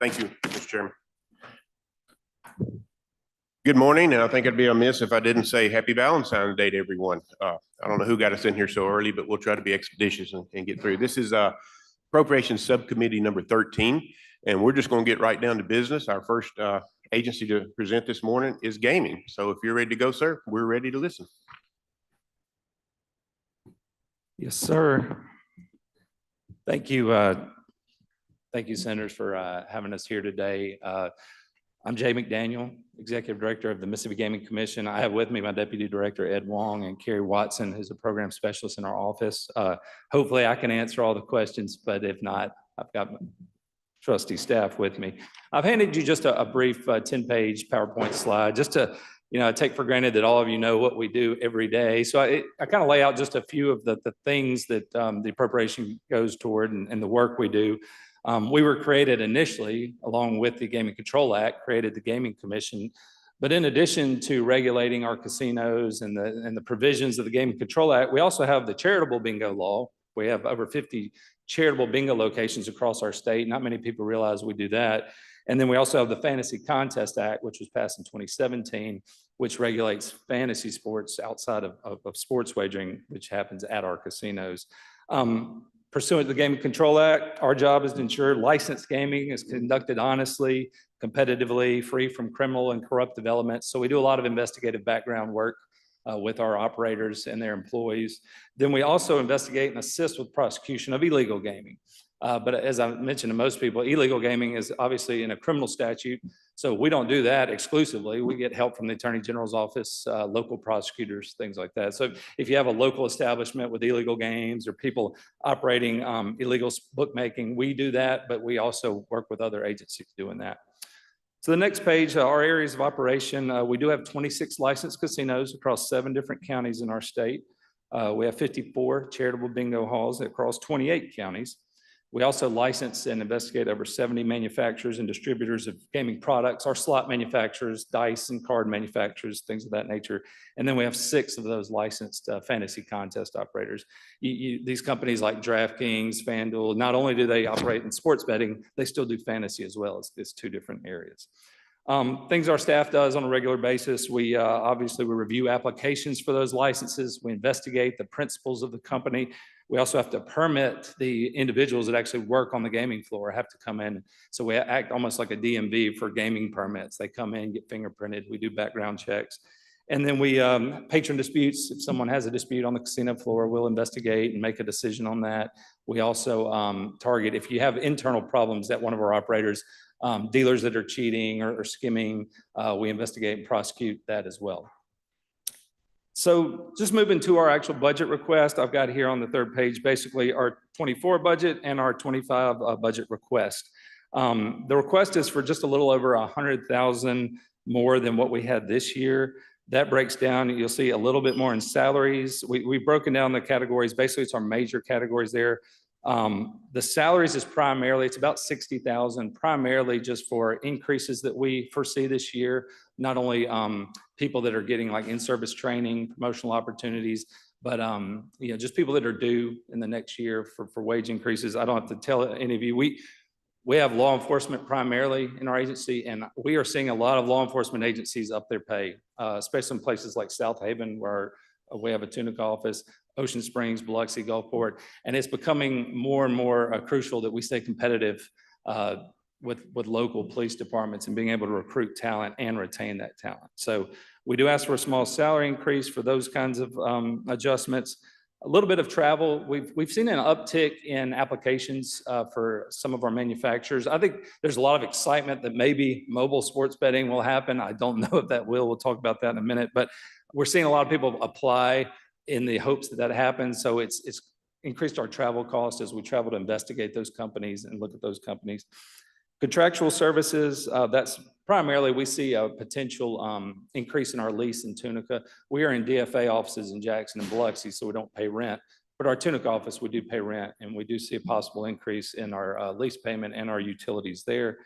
Thank you, Mr. Chairman. Good morning, and I think it'd be amiss if I didn't say Happy Valentine's Day to everyone. I don't know who got us in here so early, but we'll try to be expeditious and get through. This is Appropriations Subcommittee number 13, and we're just going to get right down to business. Our first agency to present this morning is gaming. So if you're ready to go, sir, we're ready to listen. Yes, sir. Thank you. Thank you, Senators, for having us here today. I'm Jay McDaniel, Executive Director of the Mississippi Gaming Commission. I have with me my Deputy Director, Ed Wong, and Kerry Watson, who's a program specialist in our office. Hopefully I can answer all the questions, but if not, I've got my trusty staff with me. I've handed you just a brief 10-page PowerPoint slide, just to take for granted that all of you know what we do every day. So I kind of lay out just a few of the things that the appropriation goes toward and the work we do. We were created initially, along with the Gaming Control Act, created the Gaming Commission. But in addition to regulating our casinos and the provisions of the Gaming Control Act, we also have the charitable bingo law. We have over 50 charitable bingo locations across our state. Not many people realize we do that. And then we also have the Fantasy Contest Act, which was passed in 2017, which regulates fantasy sports outside of sports wagering, which happens at our casinos. Pursuant to the Gaming Control Act, our job is to ensure licensed gaming is conducted honestly, competitively, free from criminal and corrupt developments. So we do a lot of investigative background work with our operators and their employees. Then we also investigate and assist with prosecution of illegal gaming. But as I mentioned to most people, illegal gaming is obviously in a criminal statute. So we don't do that exclusively. We get help from the Attorney General's office, local prosecutors, things like that. So if you have a local establishment with illegal games or people operating illegal bookmaking, we do that, but we also work with other agencies doing that. So the next page, our areas of operation, we do have 26 licensed casinos across 7 different counties in our state. We have 54 charitable bingo halls across 28 counties. We also license and investigate over 70 manufacturers and distributors of gaming products, our slot manufacturers, dice and card manufacturers, things of that nature. And then we have 6 of those licensed fantasy contest operators. These companies like DraftKings, FanDuel, not only do they operate in sports betting, they still do fantasy as well. It's 2 different areas. Things our staff does on a regular basis, we obviously review applications for those licenses. We investigate the principles of the company. We also have to permit the individuals that actually work on the gaming floor, have to come in. So we act almost like a DMV for gaming permits. They come in, get fingerprinted, we do background checks. And then we patron disputes. If someone has a dispute on the casino floor, we'll investigate and make a decision on that. We also target, if you have internal problems at one of our operators, dealers that are cheating or skimming, we investigate and prosecute that as well. So just moving to our actual budget request, I've got here on the 3rd page, basically our 24 budget and our 25 budget request. The request is for just a little over 100,000 more than what we had this year. That breaks down, you'll see a little bit more in salaries. We've broken down the categories. Basically, it's our major categories there. The salaries is primarily, it's about 60,000, primarily just for increases that we foresee this year. Not only people that are getting like in-service training, promotional opportunities, but just people that are due in the next year for wage increases. I don't have to tell any of you, we have law enforcement primarily in our agency, and we are seeing a lot of law enforcement agencies up their pay, especially in places like South Haven, where we have a Tunica office, Ocean Springs, Biloxi, Gulfport, and it's becoming more and more crucial that we stay competitive with local police departments and being able to recruit talent and retain that talent. So we do ask for a small salary increase for those kinds of adjustments. A little bit of travel. We've seen an uptick in applications for some of our manufacturers. I think there's a lot of excitement that maybe mobile sports betting will happen. I don't know if that will. We'll talk about that in a minute, but we're seeing a lot of people apply in the hopes that happens. So it's increased our travel costs as we travel to investigate those companies and look at those companies. Contractual services, that's primarily, we see a potential increase in our lease in Tunica. We are in DFA offices in Jackson and Biloxi, so we don't pay rent. But our Tunica office, we do pay rent, and we do see a possible increase in our lease payment and our utilities there.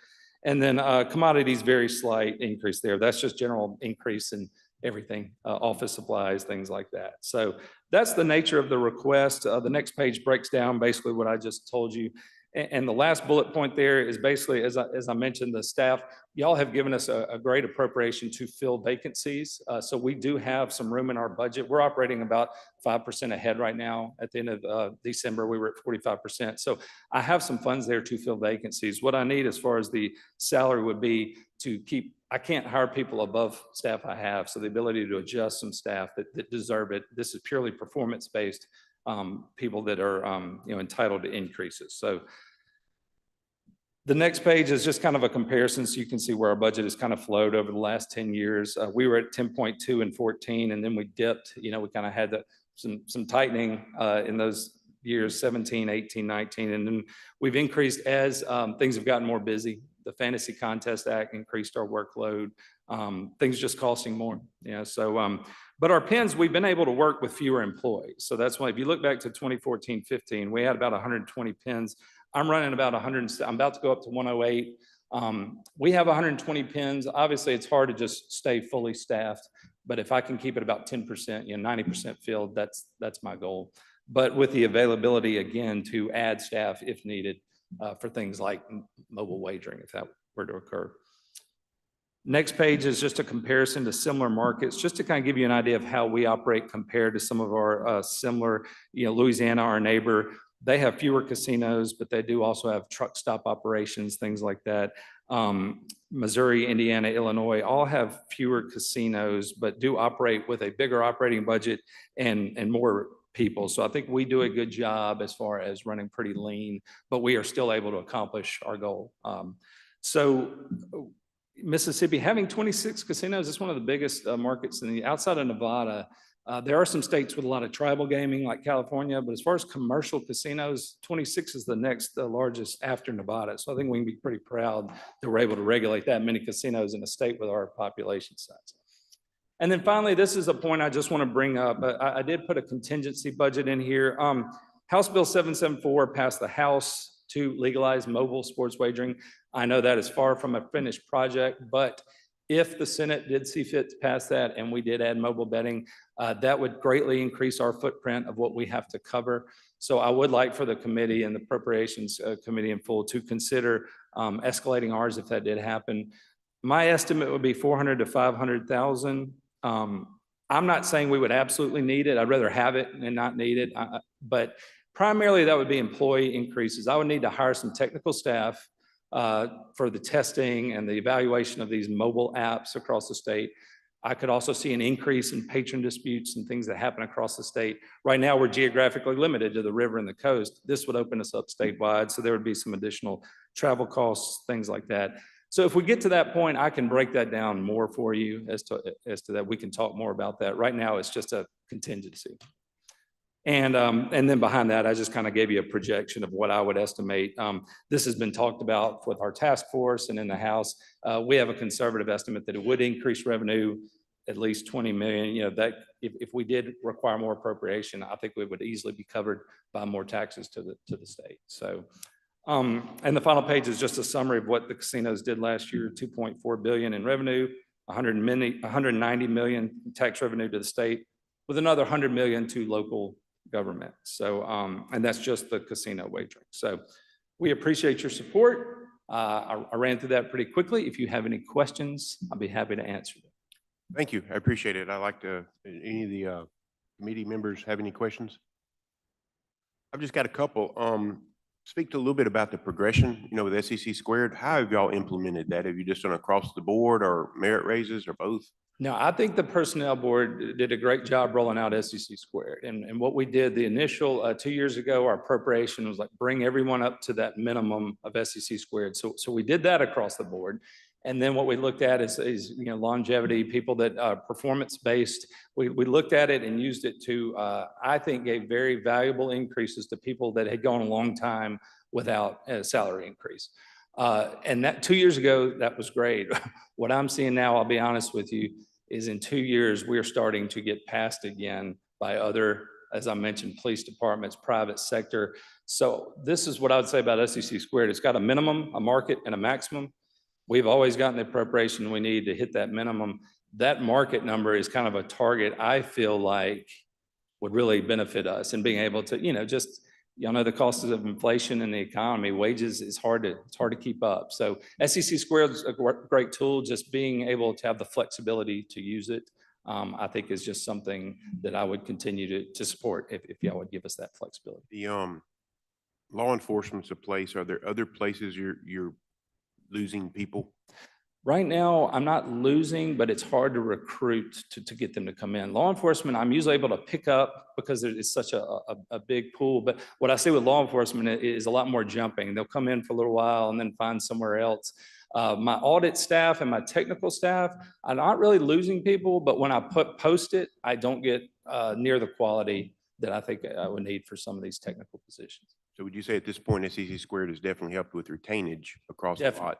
And then commodities, very slight increase there. That's just general increase in everything, office supplies, things like that. So that's the nature of the request. The next page breaks down basically what I just told you. And the last bullet point there is basically, as I mentioned, the staff, y'all have given us a great appropriation to fill vacancies. So we do have some room in our budget. We're operating about 5% ahead right now. At the end of December, we were at 45%. So I have some funds there to fill vacancies. What I need as far as the salary would be to keep, I can't hire people above staff I have. So the ability to adjust some staff that deserve it. This is purely performance-based people that are entitled to increases. So the next page is just kind of a comparison, so you can see where our budget has kind of flowed over the last 10 years. We were at 10.2 and 14, and then we dipped. We kind of had some tightening in those years, 17, 18, 19, and then we've increased as things have gotten more busy. The Fantasy Contest Act increased our workload. Things just costing more. But our pins, we've been able to work with fewer employees. So that's why if you look back to 2014, 15, we had about 120 pins. I'm running about 100, I'm about to go up to 108. We have 120 pins. Obviously, it's hard to just stay fully staffed, but if I can keep it about 10%, 90% filled, that's my goal. But with the availability, again, to add staff if needed for things like mobile wagering, if that were to occur. Next page is just a comparison to similar markets, just to kind of give you an idea of how we operate compared to some of our similar, Louisiana, our neighbor. They have fewer casinos, but they do also have truck stop operations, things like that. Missouri, Indiana, Illinois, all have fewer casinos, but do operate with a bigger operating budget and more people. So I think we do a good job as far as running pretty lean, but we are still able to accomplish our goal. So Mississippi, having 26 casinos, is one of the biggest markets outside of Nevada. There are some states with a lot of tribal gaming like California, but as far as commercial casinos, 26 is the next largest after Nevada. So I think we can be pretty proud that we're able to regulate that many casinos in a state with our population size. And then finally, this is a point I just want to bring up. I did put a contingency budget in here. House Bill 774 passed the House to legalize mobile sports wagering. I know that is far from a finished project, but if the Senate did see fit to pass that and we did add mobile betting, that would greatly increase our footprint of what we have to cover. So I would like for the committee and the Appropriations Committee in full to consider escalating ours if that did happen. My estimate would be 400 to 500,000. I'm not saying we would absolutely need it. I'd rather have it and not need it. But primarily that would be employee increases. I would need to hire some technical staff for the testing and the evaluation of these mobile apps across the state. I could also see an increase in patron disputes and things that happen across the state. Right now, we're geographically limited to the river and the coast. This would open us up statewide, so there would be some additional travel costs, things like that. So if we get to that point, I can break that down more for you as to that. We can talk more about that. Right now, it's just a contingency. And then behind that, I just kind of gave you a projection of what I would estimate. This has been talked about with our task force and in the House. We have a conservative estimate that it would increase revenue at least 20 million. That if we did require more appropriation, I think we would easily be covered by more taxes to the state. So, and the final page is just a summary of what the casinos did last year: 2.4 billion in revenue, 190 million tax revenue to the state, with another 100 million to local government. So, and that's just the casino wagering. So we appreciate your support. I ran through that pretty quickly. If you have any questions, I'll be happy to answer them. Thank you. I appreciate it. I like to, any of the committee members have any questions? I've just got a couple. Speak to a little bit about the progression, with SEC squared. How have y'all implemented that? Have you just done across the board or merit raises or both? No, I think the personnel board did a great job rolling out SEC squared. And what we did, the initial 2 years ago, our appropriation was like bring everyone up to that minimum of SEC squared. So we did that across the board. And then what we looked at is longevity, people that are performance-based. We looked at it and used it to, I think, gave very valuable increases to people that had gone a long time without a salary increase. And that 2 years ago, that was great. What I'm seeing now, I'll be honest with you, is in 2 years, we're starting to get passed again by other, as I mentioned, police departments, private sector. So this is what I would say about SEC squared. It's got a minimum, a market, and a maximum. We've always gotten the appropriation we need to hit that minimum. That market number is kind of a target I feel like would really benefit us in being able to, just y'all know the cost of inflation in the economy, wages is it's hard to keep up. So SEC Squared is a great tool. Just being able to have the flexibility to use it, I think is just something that I would continue to support if y'all would give us that flexibility. The law enforcement's a place. Are there other places you're losing people? Right now, I'm not losing, but it's hard to recruit to get them to come in. Law enforcement, I'm usually able to pick up because it's such a big pool. But what I see with law enforcement is a lot more jumping. They'll come in for a little while and then find somewhere else. My audit staff and my technical staff, I'm not really losing people, but when I post it, I don't get near the quality that I think I would need for some of these technical positions. So would you say at this point, SEC Squared has definitely helped with retainage across the Definitely. lot?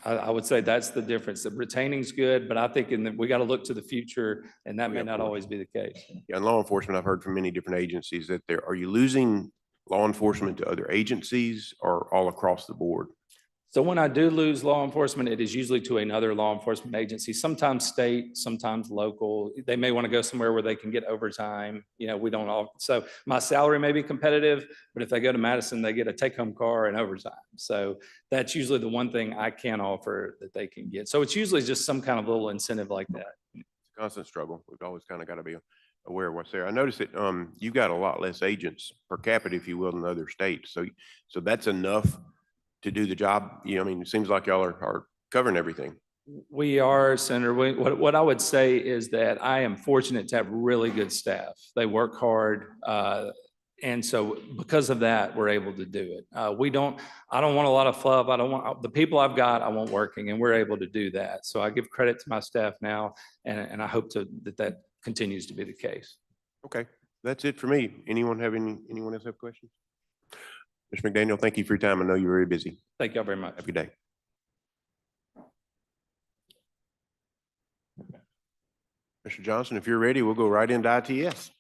I would say that's the difference. The retaining's good, but I think we got to look to the future, and that may not always be the case. Yeah, in law enforcement, I've heard from many different agencies that are you losing law enforcement to other agencies or all across the board? So when I do lose law enforcement, it is usually to another law enforcement agency, sometimes state, sometimes local. They may want to go somewhere where they can get overtime. You know, we don't all, so my salary may be competitive, but if they go to Madison, they get a take-home car and overtime. So that's usually the one thing I can offer that they can get. So it's usually just some kind of little incentive like that. It's a constant struggle. We've always kind of got to be aware of what's there. I noticed that you've got a lot less agents per capita, if you will, than other states. So that's enough to do the job. You know, I mean, it seems like y'all are covering everything. We are, Senator. What I would say is that I am fortunate to have really good staff. They work hard. And so because of that, we're able to do it. I don't want a lot of fluff. I don't want the people I've got, I want working, and we're able to do that. So I give credit to my staff now, and I hope that continues to be the case. Okay, that's it for me. Anyone else have questions? Mr. McDaniel, thank you for your time. I know you're very busy. Thank y'all very much. Have a good day. Mr. Johnson, if you're ready, we'll go right into ITS.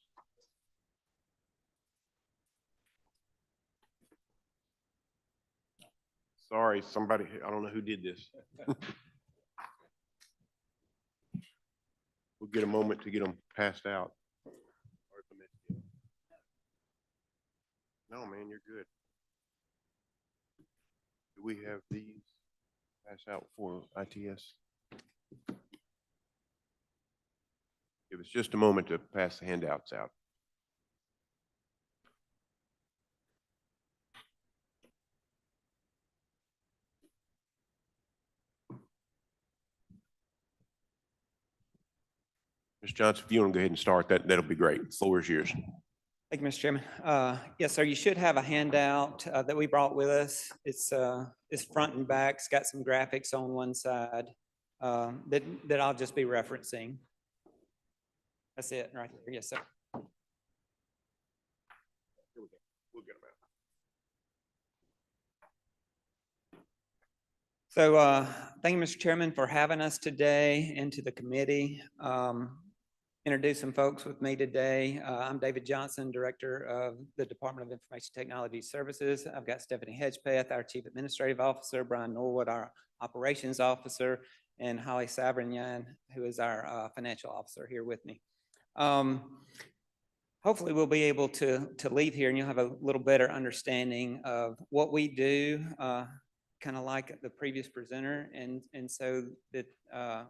Sorry, somebody, I don't know who did this. We'll get a moment to get them passed out. No, man, you're good. Do we have these pass out for ITS? Give us just a moment to pass the handouts out. Mr. Johnson, if you want to go ahead and start, that'll be great. The floor is yours. Thank you, Mr. Chairman. Yes, sir, you should have a handout that we brought with us. It's front and back. It's got some graphics on one side that I'll just be referencing. That's it right there. Yes, sir. We'll get them out. So thank you, Mr. Chairman, for having us today and to the committee. Introduce some folks with me today. I'm David Johnson, Director of the Department of Information Technology Services. I've got Stephanie Hedgepeth, our Chief Administrative Officer, Brian Norwood, our Operations Officer, and Holly Sabrignan, who is our Financial Officer here with me. Hopefully we'll be able to leave here and you'll have a little better understanding of what we do, kind of like the previous presenter, and so that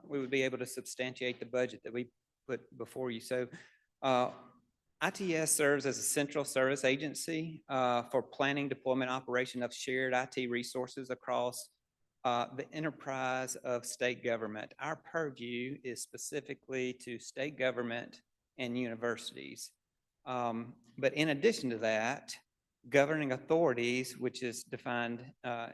we would be able to substantiate the budget that we put before you. So ITS serves as a central service agency for planning, deployment, operation of shared IT resources across the enterprise of state government. Our purview is specifically to state government and universities. But in addition to that, governing authorities, which is defined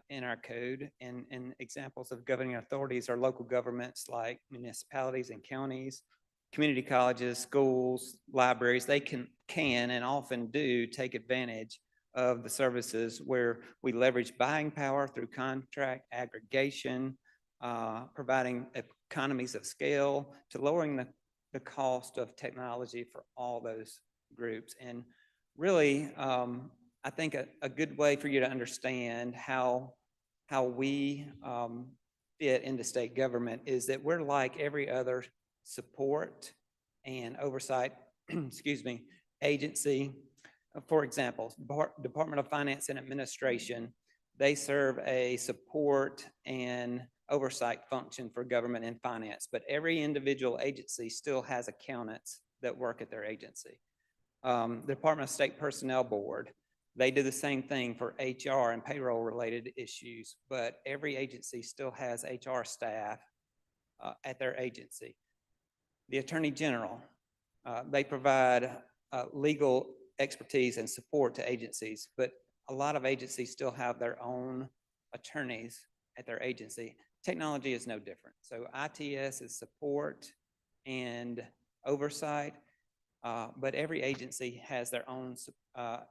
in our code, and examples of governing authorities are local governments like municipalities and counties, community colleges, schools, libraries. They can and often do take advantage of the services where we leverage buying power through contract aggregation, providing economies of scale to lowering the cost of technology for all those groups. And really, I think a good way for you to understand how we fit into state government is that we're like every other support and oversight, excuse me, agency For example, Department of Finance and Administration, they serve a support and oversight function for government and finance, but every individual agency still has accountants that work at their agency. The Department of State Personnel Board, they do the same thing for HR and payroll related issues, but every agency still has HR staff at their agency. The Attorney General, they provide legal expertise and support to agencies, but a lot of agencies still have their own attorneys at their agency. Technology is no different. So ITS is support and oversight, but every agency has their own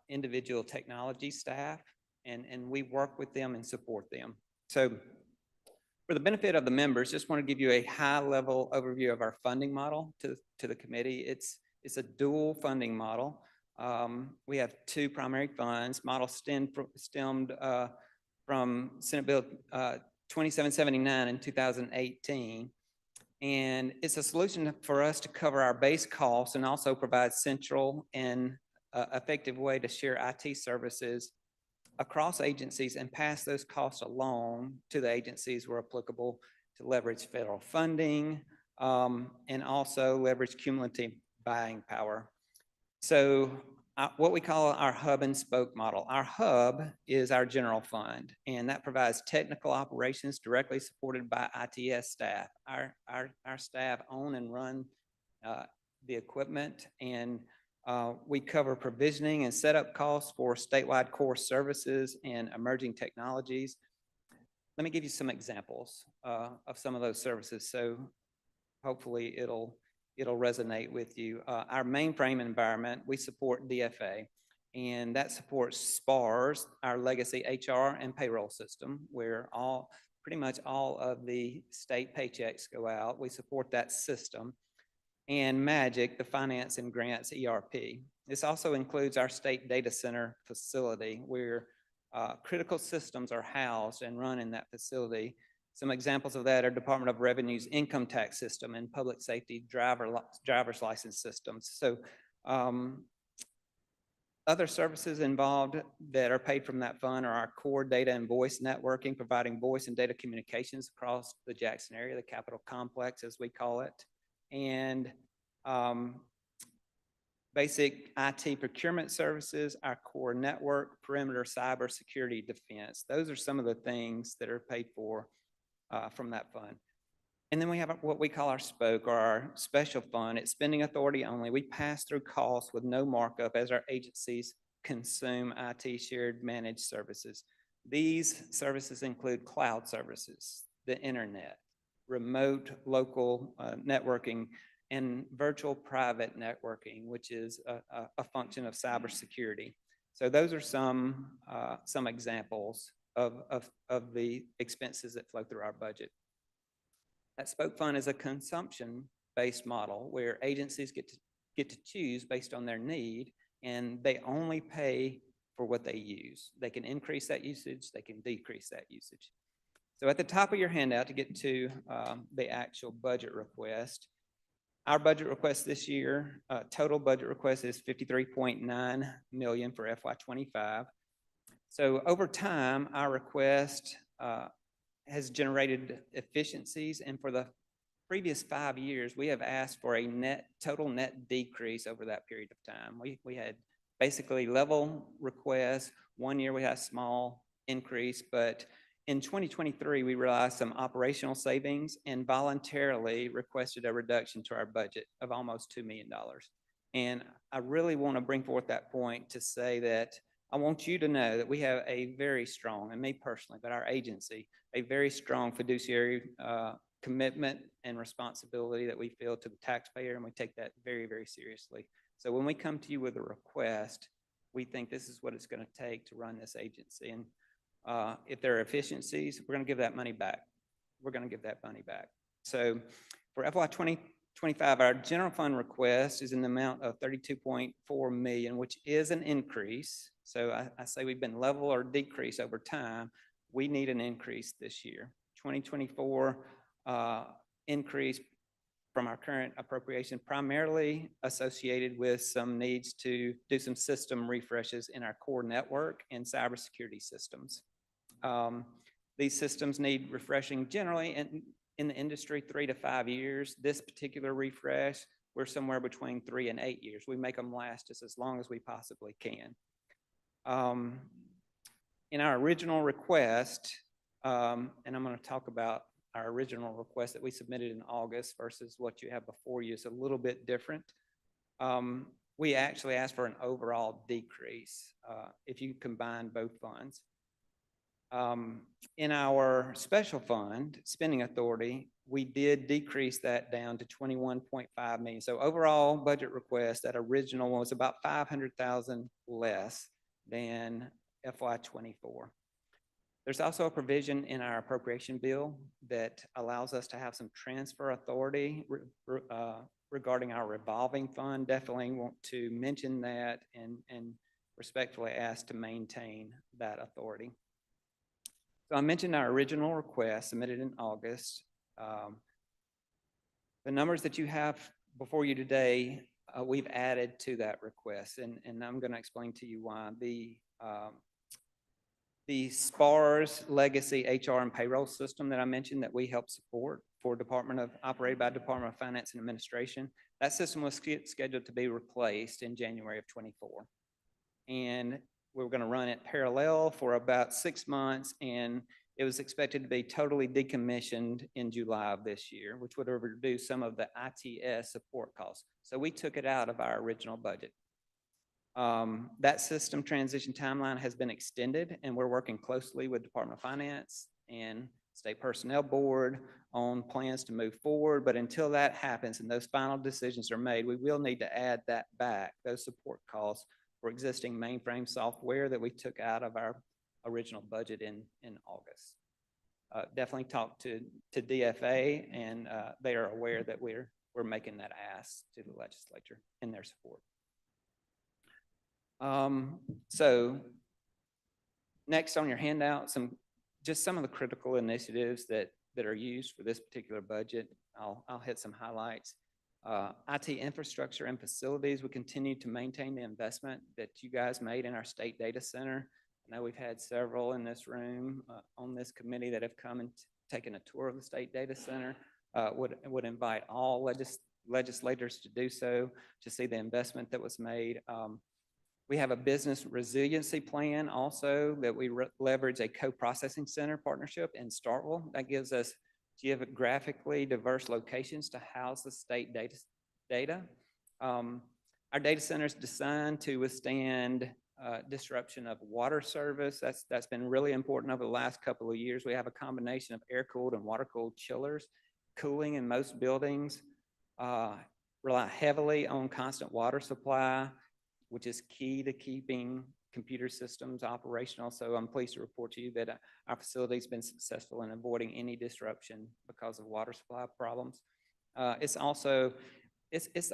individual technology staff, and we work with them and support them. So for the benefit of the members, just want to give you a high-level overview of our funding model to the committee. It's a dual funding model. We have two primary funds. Model stemmed from Senate Bill 2779 in 2018. And it's a solution for us to cover our base costs and also provide central and effective way to share IT services across agencies and pass those costs along to the agencies where applicable to leverage federal funding and also leverage cumulative buying power. So what we call our hub and spoke model. Our hub is our general fund, and that provides technical operations directly supported by ITS staff. Our staff own and run the equipment, and we cover provisioning and setup costs for statewide core services and emerging technologies. Let me give you some examples of some of those services, so hopefully it'll resonate with you. Our mainframe environment, we support DFA, and that supports SPARS, our legacy HR and payroll system, where pretty much all of the state paychecks go out. We support that system. And MAGIC, the finance and grants ERP. This also includes our state data center facility, where critical systems are housed and run in that facility. Some examples of that are Department of Revenue's income tax system and public safety driver's license systems. So other services involved that are paid from that fund are our core data and voice networking, providing voice and data communications across the Jackson area, the Capitol Complex, as we call it, and basic IT procurement services, our core network, perimeter cybersecurity defense. Those are some of the things that are paid for from that fund. And then we have what we call our spoke, or our special fund. It's spending authority only. We pass through costs with no markup as our agencies consume IT shared managed services. These services include cloud services, the internet, remote local networking, and virtual private networking, which is a function of cybersecurity. So those are some examples of the expenses that flow through our budget. That spoke fund is a consumption-based model where agencies get to choose based on their need, and they only pay for what they use. They can increase that usage, they can decrease that usage. So at the top of your handout, to get to the actual budget request, our budget request this year, total budget request is $53.9 million for FY25. So over time, our request has generated efficiencies, and for the previous 5 years, we have asked for a total net decrease over that period of time. We had basically level requests. 1 year we had a small increase, but in 2023, we realized some operational savings and voluntarily requested a reduction to our budget of almost $2 million. And I really want to bring forth that point to say that I want you to know that we have a very strong, and me personally, but our agency, a very strong fiduciary commitment and responsibility that we feel to the taxpayer, and we take that very, very seriously. So when we come to you with a request, we think this is what it's going to take to run this agency. And if there are efficiencies, we're going to give that money back. We're going to give that money back. So for FY 2025, our general fund request is in the amount of $32.4 million, which is an increase. So I say we've been level or decrease over time. We need an increase this year. 2024 increase from our current appropriation, primarily associated with some needs to do some system refreshes in our core network and cybersecurity systems. These systems need refreshing generally in the industry 3 to 5 years. This particular refresh, we're somewhere between 3 and 8 years. We make them last just as long as we possibly can. In our original request, and I'm going to talk about our original request that we submitted in August versus what you have before you, is a little bit different. We actually asked for an overall decrease if you combine both funds. In our special fund spending authority, we did decrease that down to 21.5 million. So overall budget request, that original one was about 500,000 less than FY24. There's also a provision in our appropriation bill that allows us to have some transfer authority regarding our revolving fund. Definitely want to mention that and respectfully ask to maintain that authority. So I mentioned our original request submitted in August. The numbers that you have before you today, we've added to that request, and I'm going to explain to you why. The SPARS legacy HR and payroll system that I mentioned that we help support for operated by Department of Finance and Administration, that system was scheduled to be replaced in January of 24. And we were going to run it parallel for about 6 months, and it was expected to be totally decommissioned in July of this year, which would have reduced some of the ITS support costs. So we took it out of our original budget. That system transition timeline has been extended, and we're working closely with Department of Finance and State Personnel Board on plans to move forward. But until that happens and those final decisions are made, we will need to add that back, those support costs for existing mainframe software that we took out of our original budget in August. Definitely talk to DFA, and they are aware that we're making that ask to the legislature in their support. So next on your handout, just some of the critical initiatives that are used for this particular budget. I'll hit some highlights. IT infrastructure and facilities, we continue to maintain the investment that you guys made in our state data center. I know we've had several in this room on this committee that have come and taken a tour of the state data center. Would invite all legislators to do so, to see the investment that was made. We have a business resiliency plan also that we leverage a co-processing center partnership in Starkville. That gives us geographically diverse locations to house the state data. Our data center is designed to withstand disruption of water service. That's been really important over the last couple of years. We have a combination of air-cooled and water-cooled chillers. Cooling in most buildings rely heavily on constant water supply, which is key to keeping computer systems operational. So I'm pleased to report to you that our facility has been successful in avoiding any disruption because of water supply problems. It's the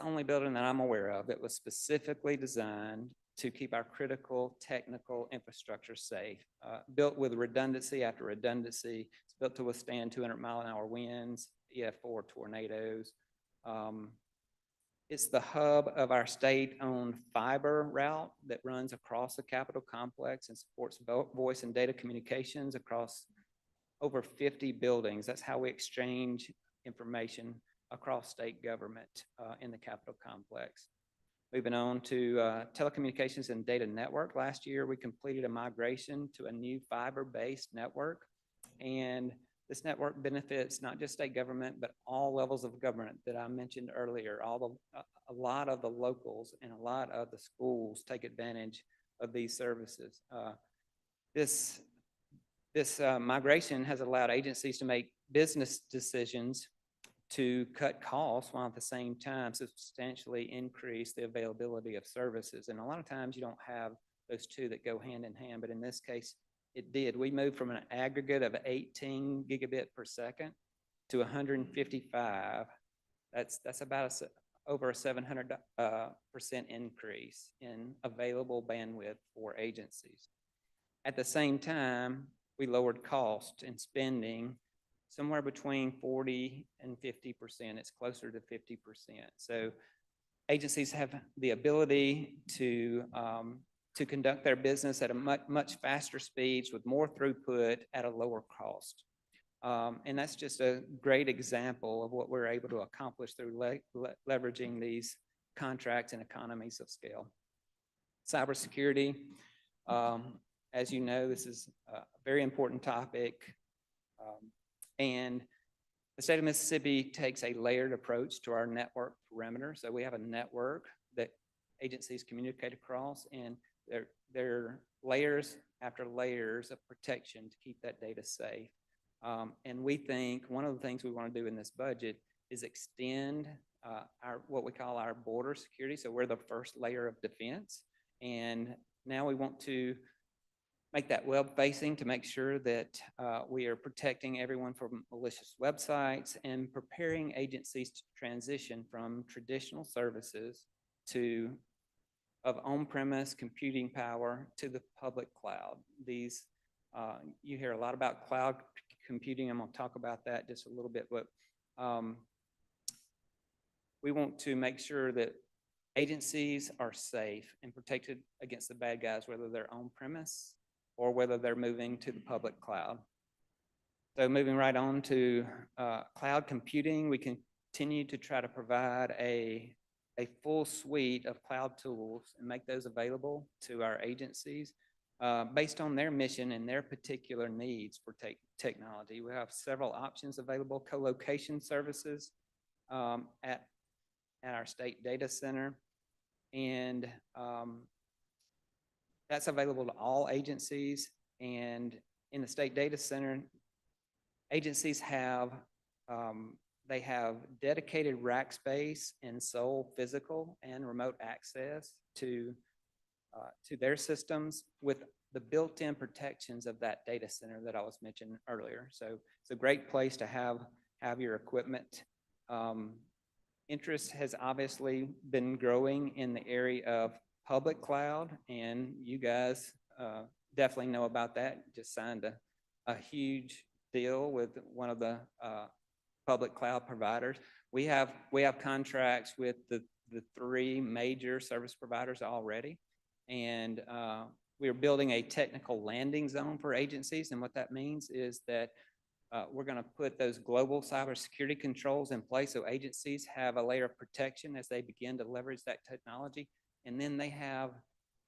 only building that I'm aware of that was specifically designed to keep our critical technical infrastructure safe. Built with redundancy after redundancy. It's built to withstand 200-mile-an-hour winds, EF4 tornadoes. It's the hub of our state-owned fiber route that runs across the Capitol complex and supports voice and data communications across over 50 buildings. That's how we exchange information across state government in the Capitol complex. Moving on to telecommunications and data network. Last year, we completed a migration to a new fiber-based network, and this network benefits not just state government, but all levels of government that I mentioned earlier. A lot of the locals and a lot of the schools take advantage of these services. This migration has allowed agencies to make business decisions to cut costs while at the same time substantially increase the availability of services. And a lot of times you don't have those two that go hand in hand, but in this case, it did. We moved from an aggregate of 18 gigabit per second to 155. That's about over a 700% increase in available bandwidth for agencies. At the same time, we lowered cost and spending somewhere between 40 and 50%. It's closer to 50%. So agencies have the ability to conduct their business at a much faster speeds with more throughput at a lower cost. And that's just a great example of what we're able to accomplish through leveraging these contracts and economies of scale. Cybersecurity, as you know, this is a very important topic. And the state of Mississippi takes a layered approach to our network perimeter. So we have a network that agencies communicate across, and there are layers after layers of protection to keep that data safe. And we think one of the things we want to do in this budget is extend what we call our border security. So we're the first layer of defense. And now we want to make that web-facing to make sure that we are protecting everyone from malicious websites and preparing agencies to transition from traditional services of on-premise computing power to the public cloud. You hear a lot about cloud computing. I'm going to talk about that just a little bit, but we want to make sure that agencies are safe and protected against the bad guys, whether they're on-premise or whether they're moving to the public cloud. So moving right on to cloud computing, we continue to try to provide a full suite of cloud tools and make those available to our agencies based on their mission and their particular needs for technology. We have several options available: co-location services at our state data center, and that's available to all agencies. And in the state data center, agencies have dedicated rack space and sole physical and remote access to their systems with the built-in protections of that data center that I was mentioning earlier. So it's a great place to have your equipment. Interest has obviously been growing in the area of public cloud, and you guys definitely know about that. Just signed a huge deal with one of the public cloud providers. We have contracts with the three major service providers already, and we are building a technical landing zone for agencies. And what that means is that we're going to put those global cybersecurity controls in place so agencies have a layer of protection as they begin to leverage that technology. And then they have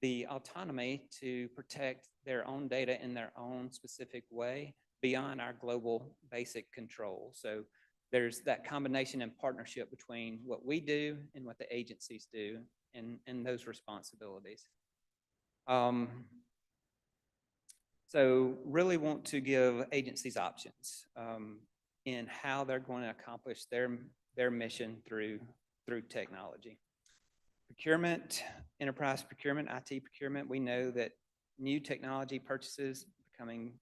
the autonomy to protect their own data in their own specific way beyond our global basic controls. So there's that combination and partnership between what we do and what the agencies do and those responsibilities. So really want to give agencies options in how they're going to accomplish their mission through technology. Procurement, enterprise procurement, IT procurement, we know that new technology purchases becoming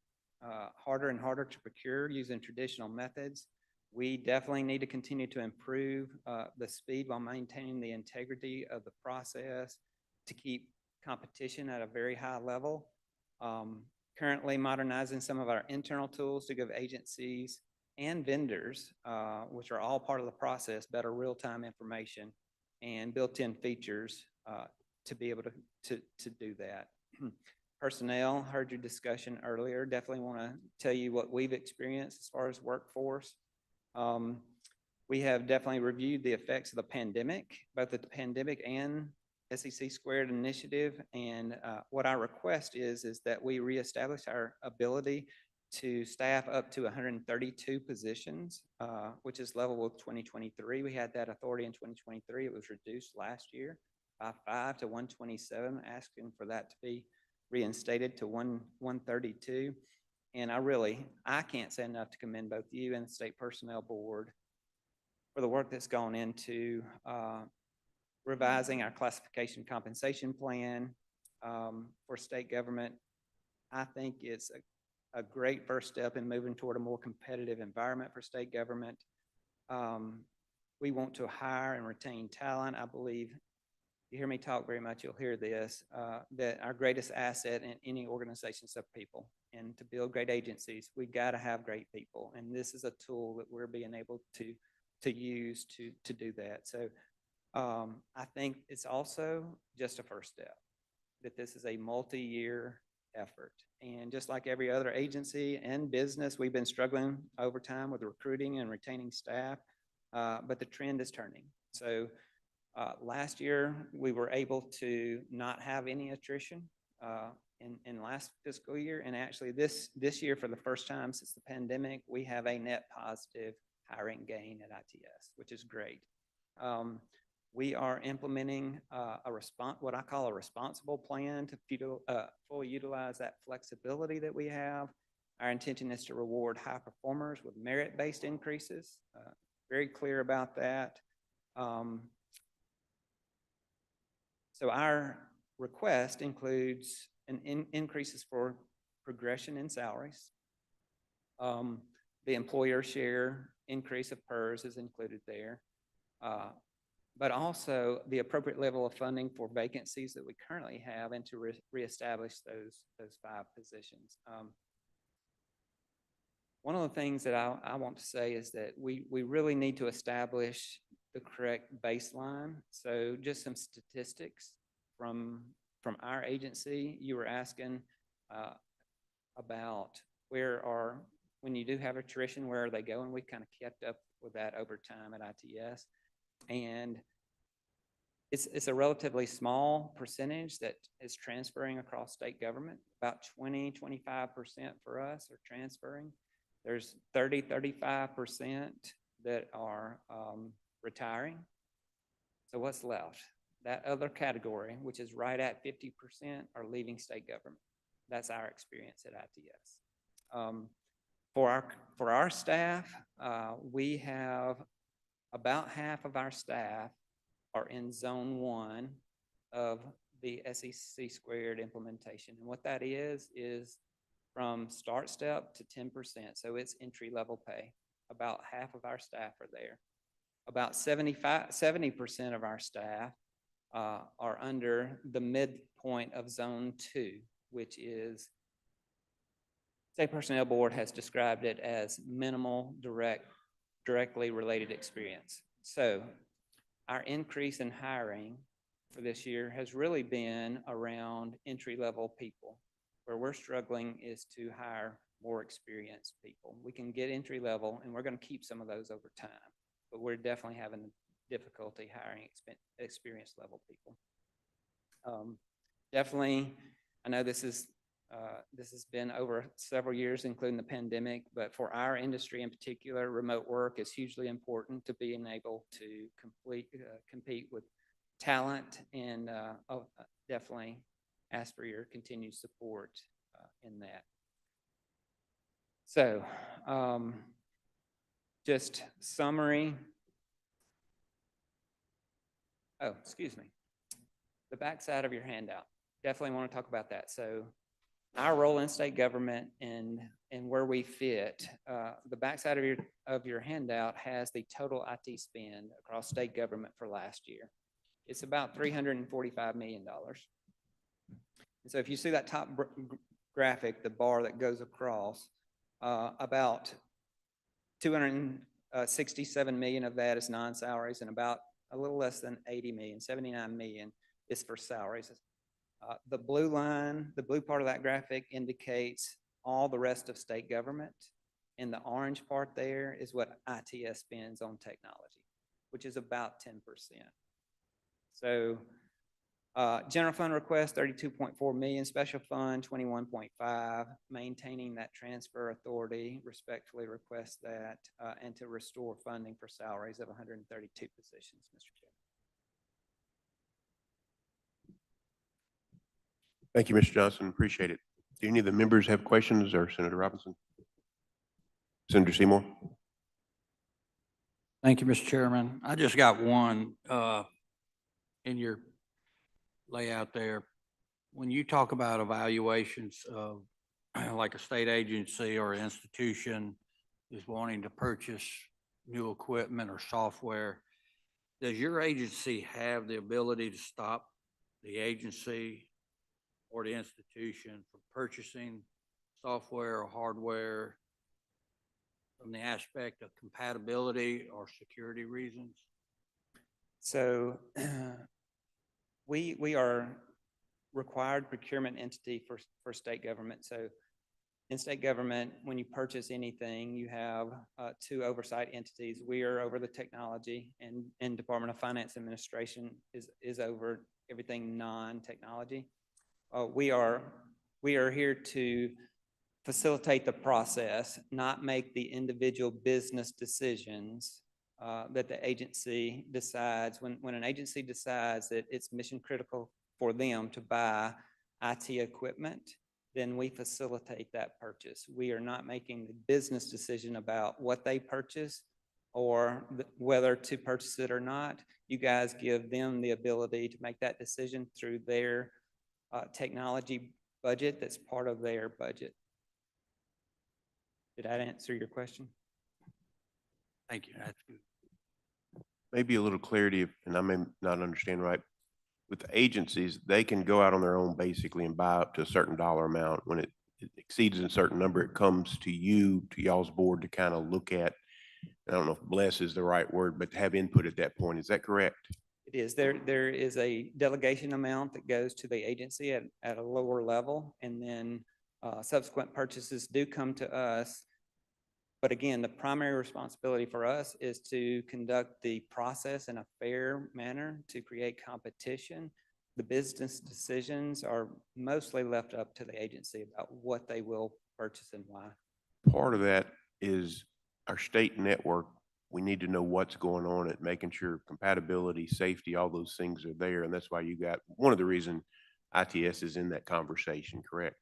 harder and harder to procure using traditional methods. We definitely need to continue to improve the speed while maintaining the integrity of the process to keep competition at a very high level. Currently modernizing some of our internal tools to give agencies and vendors, which are all part of the process, better real-time information and built-in features to be able to do that. Personnel, heard your discussion earlier. Definitely want to tell you what we've experienced as far as workforce. We have definitely reviewed the effects of the pandemic, both the pandemic and SEC Squared initiative. And what our request is that we reestablish our ability to staff up to 132 positions, which is level with 2023. We had that authority in 2023. It was reduced last year by 5 to 127, asking for that to be reinstated to 132. And I can't say enough to commend both you and the State Personnel Board for the work that's gone into revising our classification compensation plan for state government. I think it's a great first step in moving toward a more competitive environment for state government. We want to hire and retain talent. I believe you hear me talk very much, you'll hear this, that our greatest asset in any organization is our people. And to build great agencies, we got to have great people. And this is a tool that we're being able to use to do that. So I think it's also just a first step, that this is a multi-year effort. And just like every other agency and business, we've been struggling over time with recruiting and retaining staff, but the trend is turning. So last year, we were able to not have any attrition in last fiscal year. And actually this year, for the first time since the pandemic, we have a net positive hiring gain at ITS, which is great. We are implementing what I call a responsible plan to fully utilize that flexibility that we have. Our intention is to reward high performers with merit-based increases. Very clear about that. So our request includes increases for progression in salaries. The employer share increase of PERS is included there. But also the appropriate level of funding for vacancies that we currently have, and to reestablish those 5 positions. One of the things that I want to say is that we really need to establish the correct baseline. So just some statistics from our agency. You were asking about when you do have attrition, where are they going? We've kind of kept up with that over time at ITS. And it's a relatively small percentage that is transferring across state government. About 20-25% for us are transferring. There's 30-35% that are retiring. So what's left? That other category, which is right at 50%, are leaving state government. That's our experience at ITS. For our staff, we have about half of our staff are in zone 1 of the SEC squared implementation. And what that is from start step to 10%. So it's entry-level pay. About half of our staff are there. About 70% of our staff are under the midpoint of zone 2, which is, State Personnel Board has described it as minimal directly related experience. So our increase in hiring for this year has really been around entry-level people. Where we're struggling is to hire more experienced people. We can get entry-level, and we're going to keep some of those over time, but we're definitely having difficulty hiring experienced level people. Definitely, I know this has been over several years, including the pandemic, but for our industry in particular, remote work is hugely important to being able to compete with talent, and definitely ask for your continued support in that. So just summary. Oh, excuse me. The backside of your handout. Definitely want to talk about that. So our role in state government and where we fit. The backside of your handout has the total IT spend across state government for last year. It's about $345 million. And so if you see that top graphic, the bar that goes across, about 267 million of that is non-salaries, and about a little less than 80 million, 79 million is for salaries. The blue line, the blue part of that graphic indicates all the rest of state government, and the orange part there is what ITS spends on technology, which is about 10%. So general fund request, 32.4 million, special fund, 21.5, maintaining that transfer authority, respectfully request that, and to restore funding for salaries of 132 positions, Mr. Chairman. Thank you, Mr. Johnson. Appreciate it. Do any of the members have questions, or Senator Robinson? Senator Seymour? Thank you, Mr. Chairman. I just got one in your layout there. When you talk about evaluations of like a state agency or institution is wanting to purchase new equipment or software, does your agency have the ability to stop the agency or the institution from purchasing software or hardware from the aspect of compatibility or security reasons? So we are required procurement entity for state government. So in state government, when you purchase anything, you have two oversight entities. We are over the technology, and Department of Finance Administration is over everything non-technology. We are here to facilitate the process, not make the individual business decisions that the agency decides. When an agency decides that it's mission critical for them to buy IT equipment, then we facilitate that purchase. We are not making the business decision about what they purchase or whether to purchase it or not. You guys give them the ability to make that decision through their technology budget that's part of their budget. Did that answer your question? Thank you. That's good. Maybe a little clarity, and I may not understand right. With the agencies, they can go out on their own basically and buy up to a certain dollar amount. When it exceeds a certain number, it comes to you, to y'all's board to kind of look at. I don't know if bless is the right word, but to have input at that point. Is that correct? It is. There is a delegation amount that goes to the agency at a lower level, and then subsequent purchases do come to us. But again, the primary responsibility for us is to conduct the process in a fair manner to create competition. The business decisions are mostly left up to the agency about what they will purchase and why. Part of that is our state network. We need to know what's going on at making sure compatibility, safety, all those things are there. And that's why you got, one of the reason ITS is in that conversation, correct?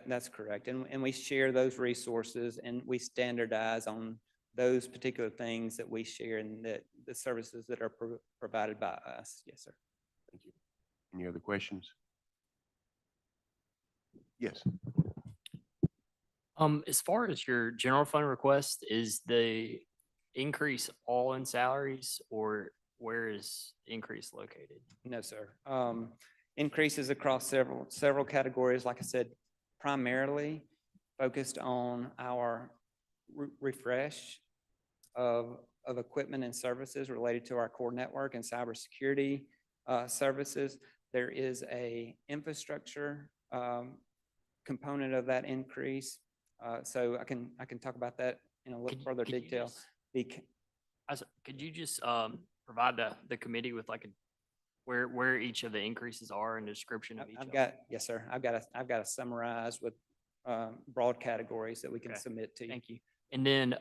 That's correct. And we share those resources and we standardize on those particular things that we share and that the services that are provided by us. Yes, sir. Thank you. Any other questions? Yes. As far as your general fund request, is the increase all in salaries or where is the increase located? No, sir. Increases across several categories. Like I said, primarily focused on our refresh of equipment and services related to our core network and cybersecurity services. There is a infrastructure component of that increase. So I can talk about that in a little further detail. Could you just provide the committee with like where each of the increases are and a description of each? Yes, sir. I've got to summarize with broad categories that we can submit to you. Thank you. And then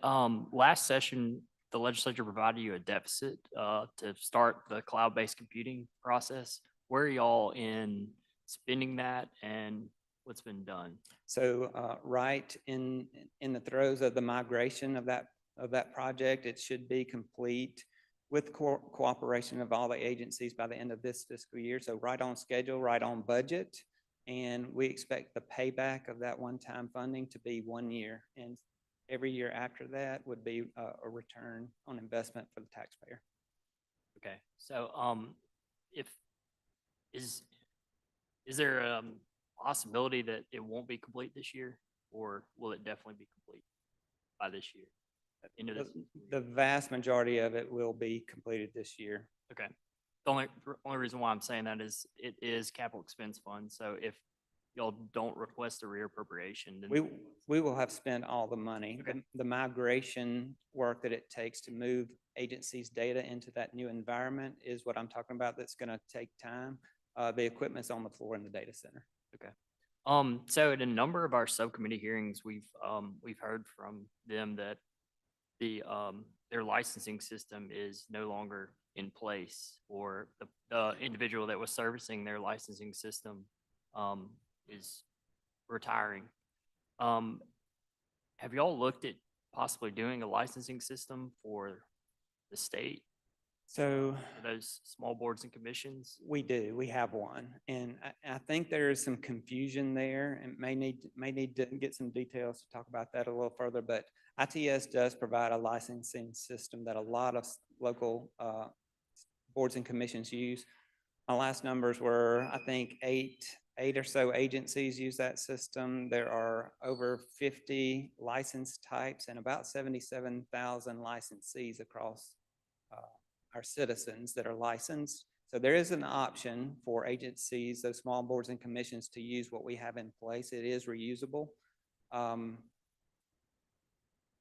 last session, the legislature provided you a deficit to start the cloud-based computing process. Where are y'all in spending that and what's been done? So right in the throes of the migration of that project, it should be complete with cooperation of all the agencies by the end of this fiscal year. So right on schedule, right on budget. And we expect the payback of that one-time funding to be 1 year. And every year after that would be a return on investment for the taxpayer. Okay. So is there a possibility that it won't be complete this year, or will it definitely be complete by this year? The vast majority of it will be completed this year. Okay. The only reason why I'm saying that is it is capital expense fund. So if y'all don't request a reappropriation, then we will have spent all the money. Okay. The migration work that it takes to move agencies' data into that new environment is what I'm talking about. That's going to take time. The equipment's on the floor in the data center. Okay. So at a number of our subcommittee hearings, we've heard from them that their licensing system is no longer in place, or the individual that was servicing their licensing system is retiring. Have y'all looked at possibly doing a licensing system for the state? So For those small boards and commissions? we do. We have one, and I think there is some confusion there, and may need to get some details to talk about that a little further. But ITS does provide a licensing system that a lot of local boards and commissions use. My last numbers were, I think, eight or so agencies use that system. There are over 50 license types and about 77,000 licensees across our citizens that are licensed. So there is an option for agencies, those small boards and commissions, to use what we have in place. It is reusable.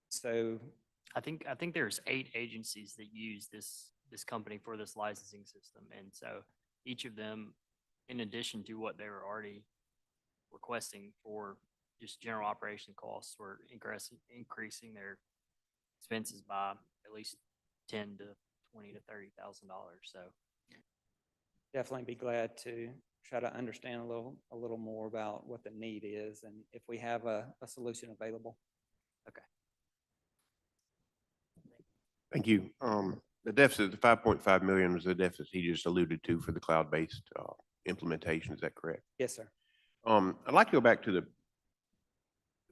So I think there's 8 agencies that use this company for this licensing system. And so each of them, in addition to what they were already requesting for just general operation costs, were increasing their expenses by at least 10 to 20 to $30,000. So definitely be glad to try to understand a little more about what the need is and if we have a solution available. Thank you. The deficit, the 5.5 million was the deficit he just alluded to for the cloud-based implementation. Is that correct? Yes, sir. I'd like to go back to the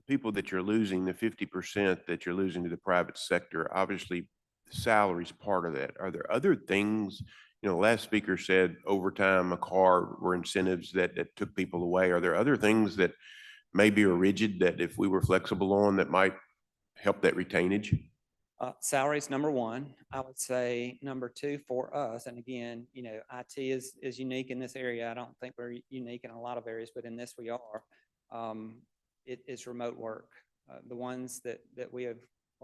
people that you're losing, the 50% that you're losing to the private sector. Obviously, salary's part of that. Are there other things, last speaker said overtime, a car were incentives that took people away. Are there other things that maybe are rigid that if we were flexible on that might help that retainage? Salaries, number one. I would say number two for us, and again, IT is unique in this area. I don't think we're unique in a lot of areas, but in this we are. It is remote work. The ones that we have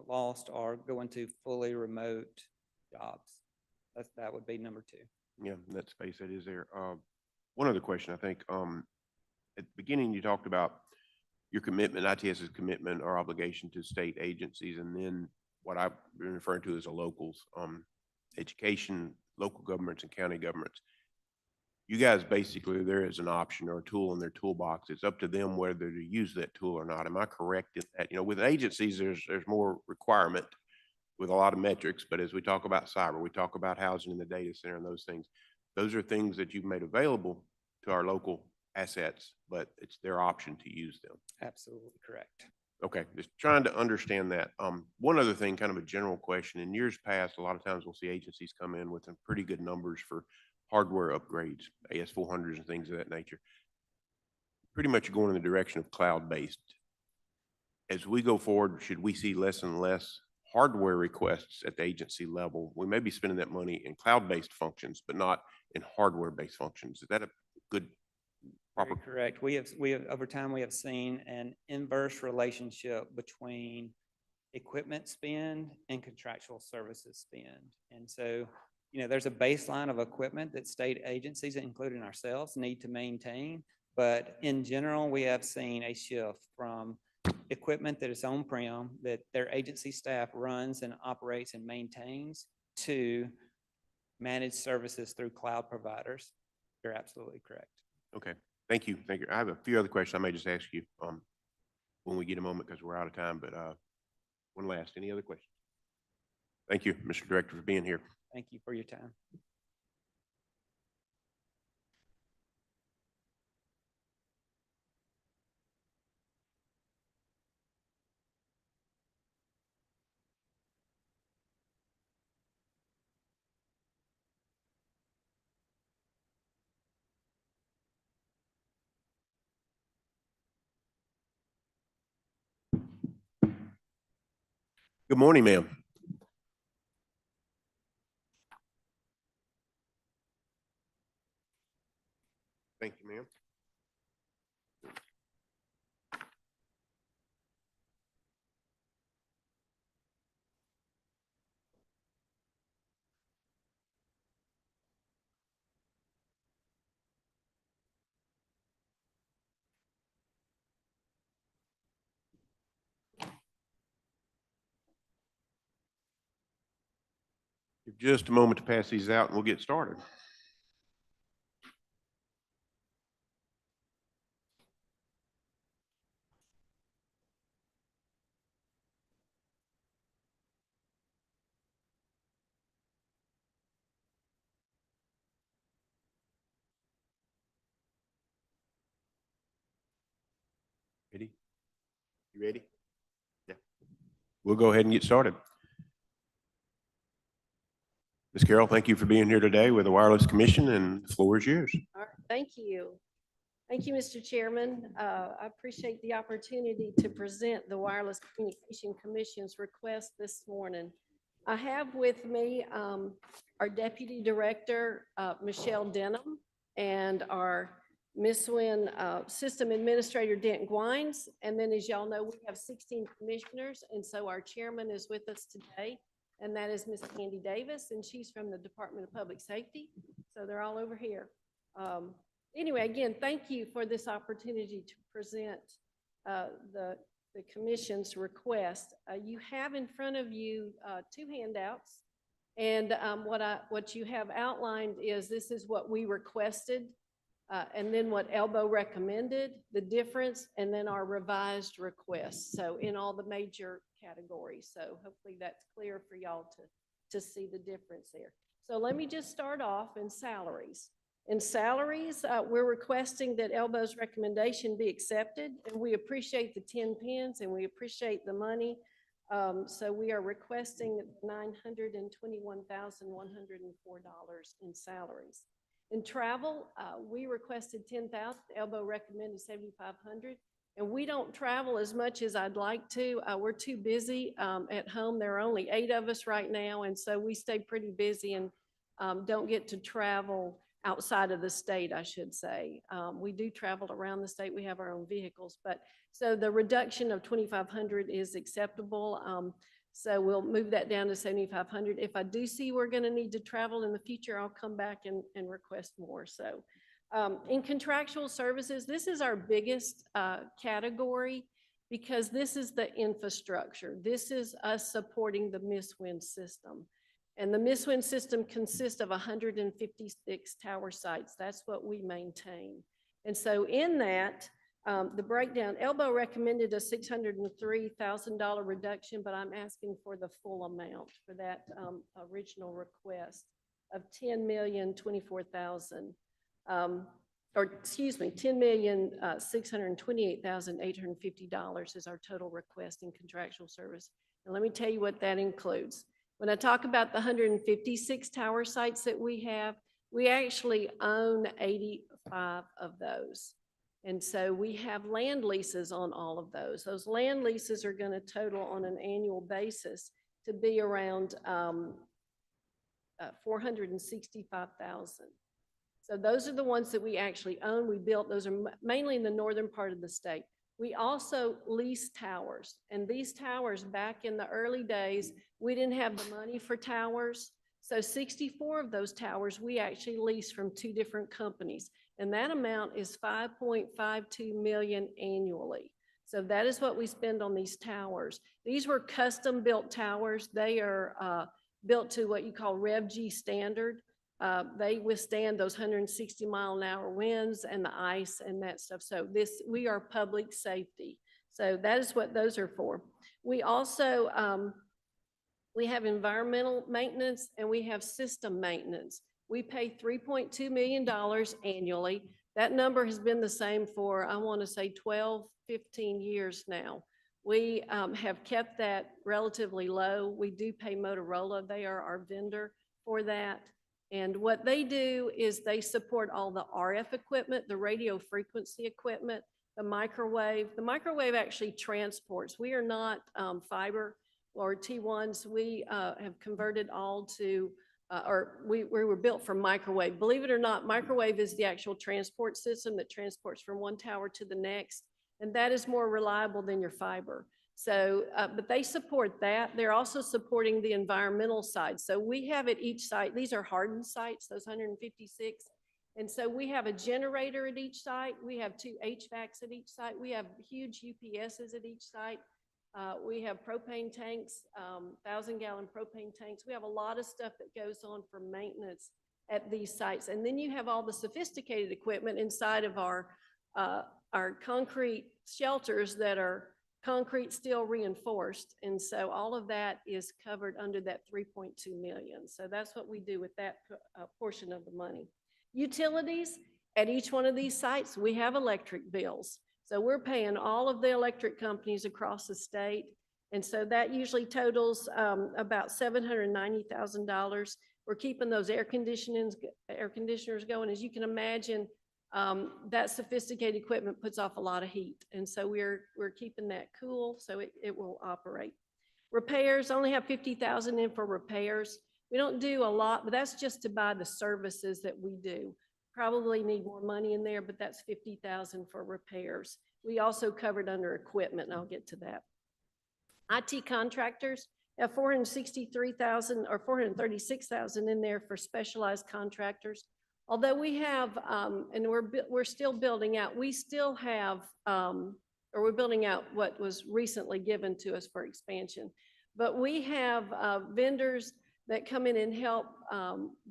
lost are going to fully remote jobs. That would be number two. Yeah, that space that is there. One other question, I think, at the beginning, you talked about your commitment, ITS's commitment or obligation to state agencies, and then what I've been referring to as the locals, education, local governments and county governments. You guys basically, there is an option or a tool in their toolbox. It's up to them whether to use that tool or not. Am I correct in that? With agencies, there's more requirement with a lot of metrics, but as we talk about cyber, we talk about housing in the data center and those things. Those are things that you've made available to our local assets, but it's their option to use them. Absolutely correct. Okay, just trying to understand that. One other thing, kind of a general question. In years past, a lot of times we'll see agencies come in with some pretty good numbers for hardware upgrades, AS400s and things of that nature. Pretty much going in the direction of cloud-based. As we go forward, should we see less and less hardware requests at the agency level? We may be spending that money in cloud-based functions, but not in hardware-based functions. Is that a good proper? Very correct. We have over time, we have seen an inverse relationship between equipment spend and contractual services spend. And so, there's a baseline of equipment that state agencies, including ourselves, need to maintain. But in general, we have seen a shift from equipment that is on-prem, that their agency staff runs and operates and maintains, to managed services through cloud providers. You're absolutely correct. Okay, thank you. Thank you. I have a few other questions I may just ask you when we get a moment because we're out of time, but one last. Any other questions? Thank you, Mr. Director, for being here. Thank you for your time. Good morning, ma'am. Thank you, ma'am. Give just a moment to pass these out and we'll get started. Ready? You ready? Yeah. We'll go ahead and get started. Ms. Carroll, thank you for being here today with the Wireless Commission, and the floor is yours. All right, thank you. Thank you, Mr. Chairman. I appreciate the opportunity to present the Wireless Communication Commission's request this morning. I have with me our Deputy Director, Michelle Denham, and our MISWIN System Administrator, Dent Gwines. And then, as y'all know, we have 16 commissioners, and so our chairman is with us today, and that is Ms. Candy Davis, and she's from the Department of Public Safety. So they're all over here. Anyway, again, thank you for this opportunity to present the commission's request. You have in front of you two handouts, and what you have outlined is this is what we requested, and then what ELBO recommended, the difference, and then our revised request. So in all the major categories. So hopefully that's clear for y'all to see the difference there. So let me just start off in salaries. In salaries, we're requesting that ELBO's recommendation be accepted, and we appreciate the 10 pence and we appreciate the money. So we are requesting $921,104 in salaries. In travel, we requested $10,000. ELBO recommended $7,500, and we don't travel as much as I'd like to. We're too busy at home. There are only 8 of us right now, and so we stay pretty busy and don't get to travel outside of the state, I should say. We do travel around the state. We have our own vehicles, but so the reduction of $2,500 is acceptable. So we'll move that down to $7,500. If I do see we're going to need to travel in the future, I'll come back and request more. So in contractual services, this is our biggest category because this is the infrastructure. This is us supporting the MISWIN system. And the MISWIN system consists of 156 tower sites. That's what we maintain. And so in that, the breakdown, ELBO recommended a $603,000 reduction, but I'm asking for the full amount for that original request of $10,024,000, or excuse me, $10,628,850 is our total request in contractual service. And let me tell you what that includes. When I talk about the 156 tower sites that we have, we actually own 85 of those. And so we have land leases on all of those. Those land leases are going to total on an annual basis to be around $465,000. So those are the ones that we actually own. We built, those are mainly in the northern part of the state. We also lease towers, and these towers back in the early days, we didn't have the money for towers. So 64 of those towers we actually lease from 2 different companies, and that amount is $5.52 million annually. So that is what we spend on these towers. These were custom built towers. They are built to what you call Rev G standard. They withstand those 160-mile-an-hour winds and the ice and that stuff. So we are public safety. So that is what those are for. We also, we have environmental maintenance and we have system maintenance. We pay $3.2 million annually. That number has been the same for, I want to say 12, 15 years now. We have kept that relatively low. We do pay Motorola. They are our vendor for that. And what they do is they support all the RF equipment, the radio frequency equipment, the microwave. The microwave actually transports. We are not fiber or T1s. We have converted all to, we were built for microwave. Believe it or not, microwave is the actual transport system that transports from one tower to the next. And that is more reliable than your fiber. So, but they support that. They're also supporting the environmental side. So we have at each site, these are hardened sites, those 156. And so we have a generator at each site. We have 2 HVACs at each site. We have huge UPSs at each site. We have propane tanks, 1,000-gallon propane tanks. We have a lot of stuff that goes on for maintenance at these sites. And then you have all the sophisticated equipment inside of our concrete shelters that are concrete steel reinforced. And so all of that is covered under that $3.2 million. So that's what we do with that portion of the money. Utilities, at each one of these sites, we have electric bills. So we're paying all of the electric companies across the state. And so that usually totals about $790,000. We're keeping those air conditioners going. As you can imagine, that sophisticated equipment puts off a lot of heat. And so we're keeping that cool so it will operate. Repairs, only have 50,000 in for repairs. We don't do a lot, but that's just to buy the services that we do. Probably need more money in there, but that's 50,000 for repairs. We also covered under equipment, and I'll get to that. IT contractors have 463,000 or 436,000 in there for specialized contractors. Although we have, and we're still building out, we still have, or we're building out what was recently given to us for expansion. But we have vendors that come in and help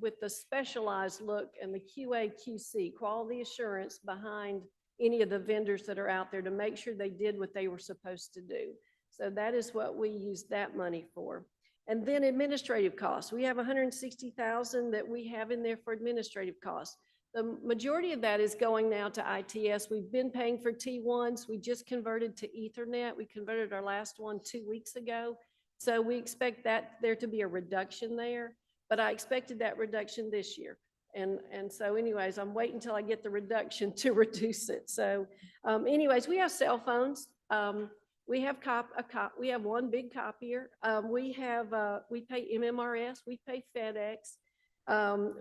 with the specialized look and the QA, QC, quality assurance behind any of the vendors that are out there to make sure they did what they were supposed to do. So that is what we use that money for. And then administrative costs. We have 160,000 that we have in there for administrative costs. The majority of that is going now to ITS. We've been paying for T1s. We just converted to Ethernet. We converted our last one 2 weeks ago. So we expect that there to be a reduction there, but I expected that reduction this year. And so anyways, I'm waiting until I get the reduction to reduce it. So anyways, we have cell phones. We have we have one big copier. We pay MMRS, we pay FedEx.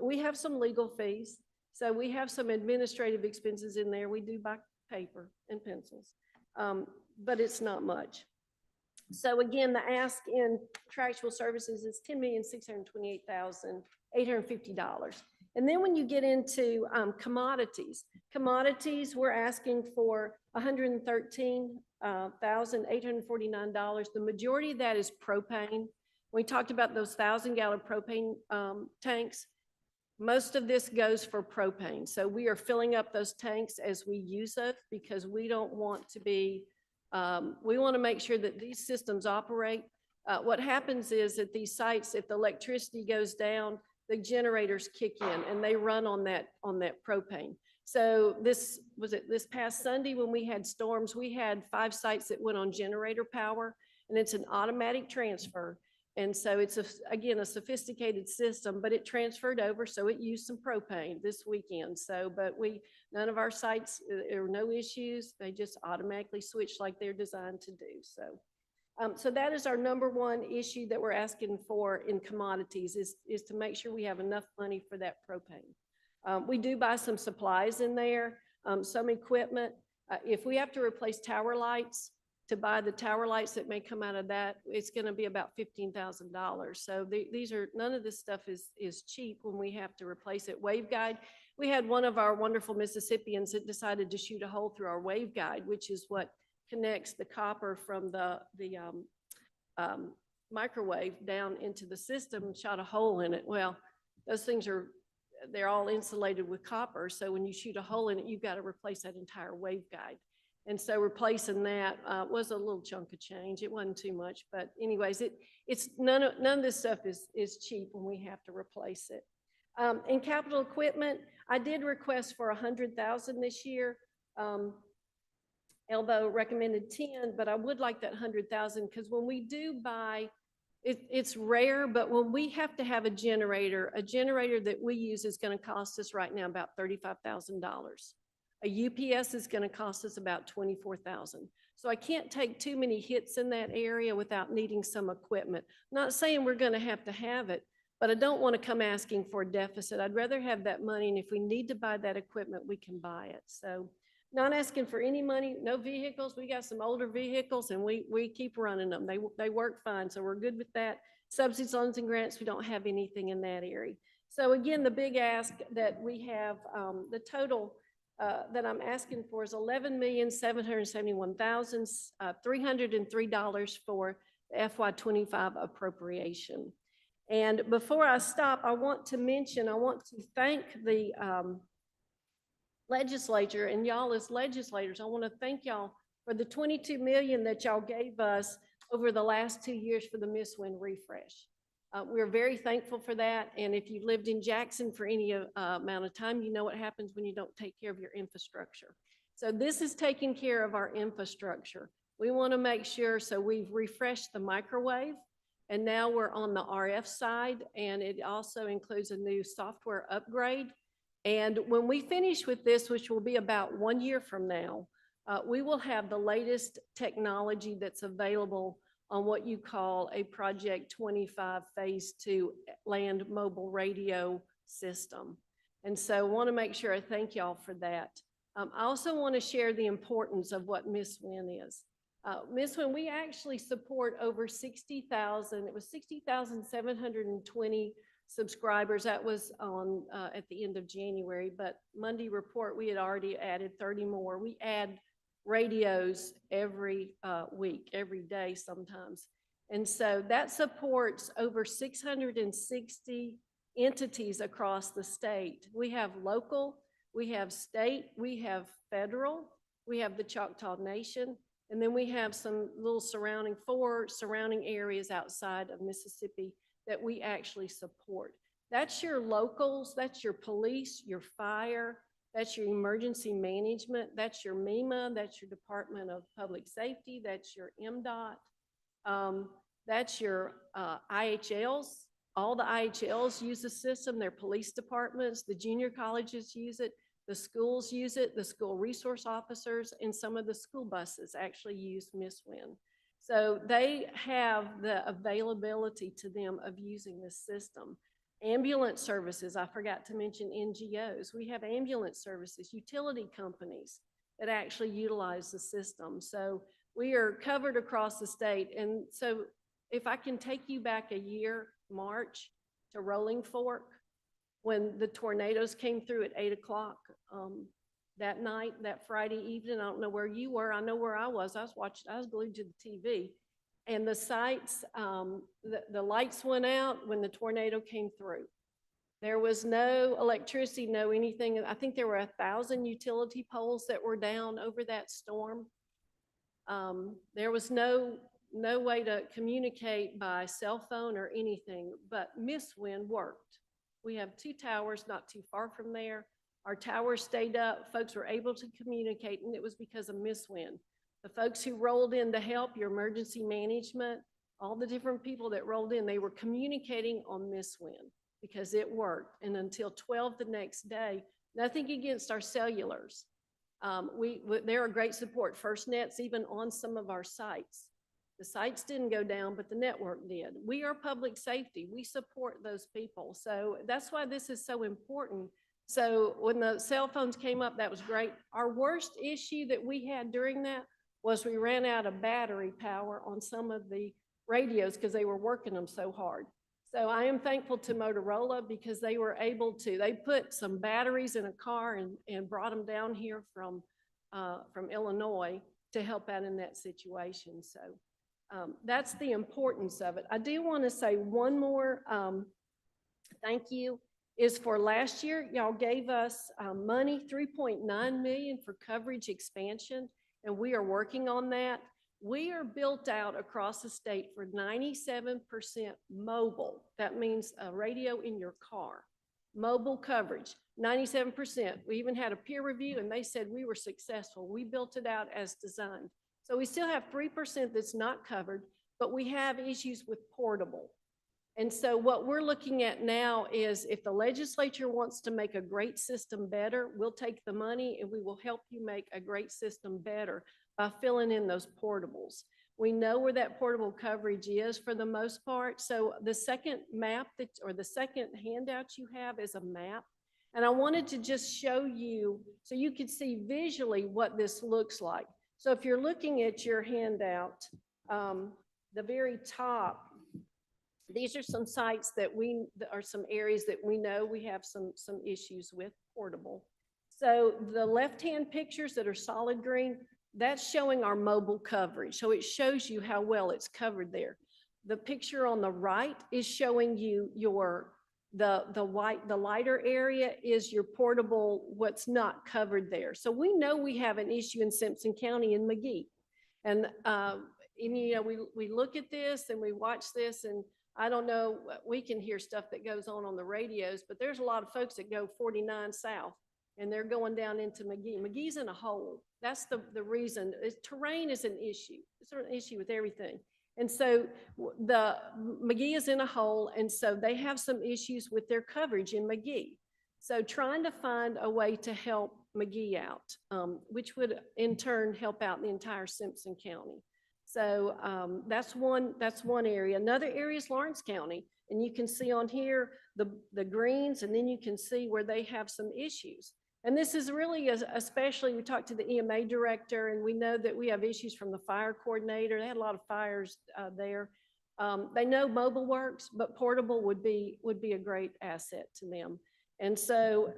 We have some legal fees. So we have some administrative expenses in there. We do buy paper and pencils, but it's not much. So again, the ask in contractual services is $10,628,850. And then when you get into commodities, we're asking for $113,849. The majority of that is propane. We talked about those 1,000-gallon propane tanks. Most of this goes for propane. So we are filling up those tanks as we use it because we don't want to be, we want to make sure that these systems operate. What happens is at these sites, if the electricity goes down, the generators kick in and they run on that propane. So this past Sunday when we had storms, we had 5 sites that went on generator power, and it's an automatic transfer. And so it's again a sophisticated system, but it transferred over, so it used some propane this weekend. So, but none of our sites, there were no issues. They just automatically switched like they're designed to do. So. So that is our number one issue that we're asking for in commodities is to make sure we have enough money for that propane. We do buy some supplies in there, some equipment. If we have to replace tower lights, to buy the tower lights that may come out of that, it's going to be about $15,000. So none of this stuff is cheap when we have to replace it. Waveguide, we had one of our wonderful Mississippians that decided to shoot a hole through our waveguide, which is what connects the copper from the microwave down into the system, and shot a hole in it. Well, those things they're all insulated with copper. So when you shoot a hole in it, you've got to replace that entire waveguide. And so replacing that was a little chunk of change. It wasn't too much, but anyways, it's none of this stuff is cheap when we have to replace it. In capital equipment, I did request for 100,000 this year. Elbow recommended 10, but I would like that 100,000 because when we do buy, it's rare, but when we have to have a generator that we use is going to cost us right now about $35,000. A UPS is going to cost us about $24,000. So I can't take too many hits in that area without needing some equipment. I'm not saying we're going to have it, but I don't want to come asking for a deficit. I'd rather have that money, and if we need to buy that equipment, we can buy it. So not asking for any money, no vehicles. We got some older vehicles and we keep running them. They work fine, so we're good with that. Subsidies, loans, and grants, we don't have anything in that area. So again, the big ask that we have, the total that I'm asking for is $11,771,303 for the FY25 appropriation. And before I stop, I want to thank the legislature and y'all as legislators. I want to thank y'all for the $22 million that y'all gave us over the last 2 years for the Miss Win refresh. We're very thankful for that. And if you've lived in Jackson for any amount of time, you know what happens when you don't take care of your infrastructure. So this is taking care of our infrastructure. We want to make sure, so we've refreshed the microwave. And now we're on the RF side, and it also includes a new software upgrade. And when we finish with this, which will be about 1 year from now, we will have the latest technology that's available on what you call a Project 25 Phase 2 land mobile radio system. And so I want to make sure I thank y'all for that. I also want to share the importance of what Miss Win is. Miss Win, we actually support over 60,000, it was 60,720 subscribers. That was on at the end of January, but Monday report, we had already added 30 more. We add radios every week, every day sometimes. And so that supports over 660 entities across the state. We have local, we have state, we have federal, we have the Choctaw Nation, and then we have some little four surrounding areas outside of Mississippi that we actually support. That's your locals, that's your police, your fire, that's your emergency management, that's your MEMA, that's your Department of Public Safety, that's your MDOT, that's your IHLs. All the IHLs use the system, their police departments, the junior colleges use it, the schools use it, the school resource officers, and some of the school buses actually use Miss Win. So they have the availability to them of using this system. Ambulance services, I forgot to mention NGOs. We have ambulance services, utility companies that actually utilize the system. So we are covered across the state. And so if I can take you back a year, March, to Rolling Fork, when the tornadoes came through at 8 o'clock that night, that Friday evening. I don't know where you were. I know where I was. I was glued to the TV. And the sites, the lights went out when the tornado came through. There was no electricity, no anything. I think there were 1,000 utility poles that were down over that storm. There was no way to communicate by cell phone or anything, but Miss Win worked. We have 2 towers not too far from there. Our towers stayed up. Folks were able to communicate, and it was because of Miss Win. The folks who rolled in to help, your emergency management, all the different people that rolled in, they were communicating on Miss Win because it worked. And until 12 the next day, nothing against our cellulars. They're a great support. FirstNet's even on some of our sites. The sites didn't go down, but the network did. We are public safety. We support those people. So that's why this is so important. So when the cell phones came up, that was great. Our worst issue that we had during that was we ran out of battery power on some of the radios because they were working them so hard. So I am thankful to Motorola because they were able to, they put some batteries in a car and brought them down here from Illinois to help out in that situation. So that's the importance of it. I do want to say one more thank you is for last year. Y'all gave us money, $3.9 million for coverage expansion, and we are working on that. We are built out across the state for 97% mobile. That means a radio in your car. Mobile coverage, 97%. We even had a peer review and they said we were successful. We built it out as designed. So we still have 3% that's not covered, but we have issues with portable. And so what we're looking at now is if the legislature wants to make a great system better, we'll take the money and we will help you make a great system better by filling in those portables. We know where that portable coverage is for the most part. So the second map or the second handout you have is a map. And I wanted to just show you so you could see visually what this looks like. So if you're looking at your handout, the very top, these are some sites that are some areas that we know we have some issues with portable. So the left-hand pictures that are solid green, that's showing our mobile coverage. So it shows you how well it's covered there. The picture on the right is showing you the lighter area is your portable, what's not covered there. So we know we have an issue in Simpson County in McGee. And you know, we look at this and we watch this, and I don't know, we can hear stuff that goes on the radios, but there's a lot of folks that go 49 south and they're going down into McGee. McGee's in a hole. That's the reason. Terrain is an issue. It's an issue with everything. And so the McGee is in a hole, and so they have some issues with their coverage in McGee. So trying to find a way to help McGee out, which would in turn help out the entire Simpson County. So that's one area. Another area is Lawrence County. And you can see on here the greens, and then you can see where they have some issues. And this is really, especially, we talked to the EMA director, and we know that we have issues from the fire coordinator. They had a lot of fires there. They know mobile works, but portable would be a great asset to them. And so,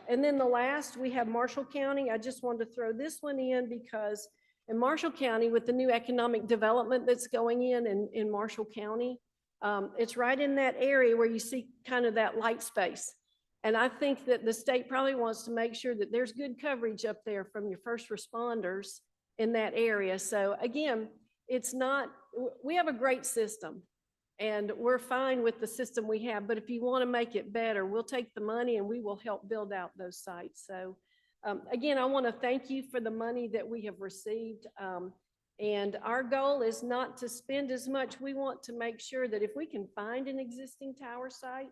and then the last, we have Marshall County. I just wanted to throw this one in because in Marshall County, with the new economic development that's going in Marshall County, it's right in that area where you see kind of that light space. And I think that the state probably wants to make sure that there's good coverage up there from your first responders in that area. So again, it's not, we have a great system and we're fine with the system we have, but if you want to make it better, we'll take the money and we will help build out those sites. So again, I want to thank you for the money that we have received. And our goal is not to spend as much. We want to make sure that if we can find an existing tower site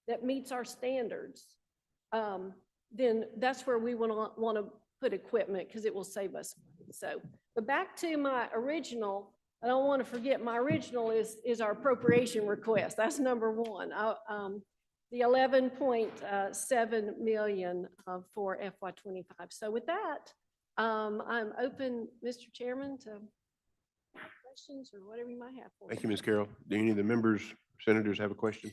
that meets our standards, then that's where we want to put equipment because it will save us money. So, but back to my original, I don't want to forget my original is our appropriation request. That's number one. The 11.7 million for FY25. So with that, I'm open, Mr. Chairman, to questions or whatever you might have for me. Thank you, Ms. Carroll. Do any of the members, senators have a question?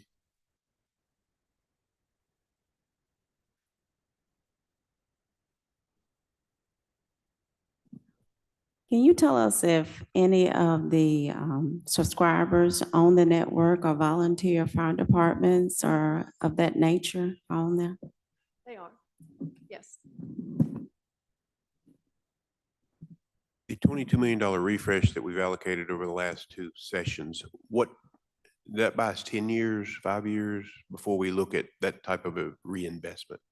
Can you tell us if any of the subscribers on the network are volunteer fire departments or of that nature on there? They are, yes. The $22 million refresh that we've allocated over the last two sessions, what, that buys 10 years, 5 years before we look at that type of a reinvestment?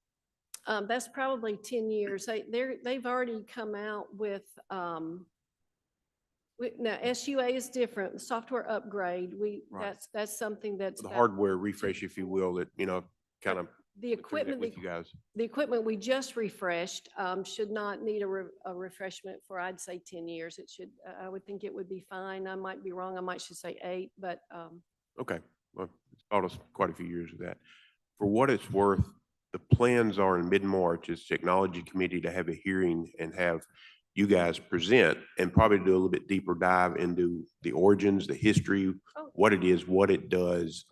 That's probably 10 years. They've already come out with, now SUA is different, the software upgrade. Right. That's something that's. The about- hardware refresh, if you will, that, kind of The equipment, with you guys. the equipment we just refreshed should not need a refreshment for, I'd say, 10 years. It should, I would think it would be fine. I might be wrong. Should say 8, but. Okay, well, it's bought us quite a few years of that. For what it's worth, the plans are in mid-March is Technology Committee to have a hearing and have you guys present and probably do a little bit deeper dive into the origins, the history, what it is, what it does,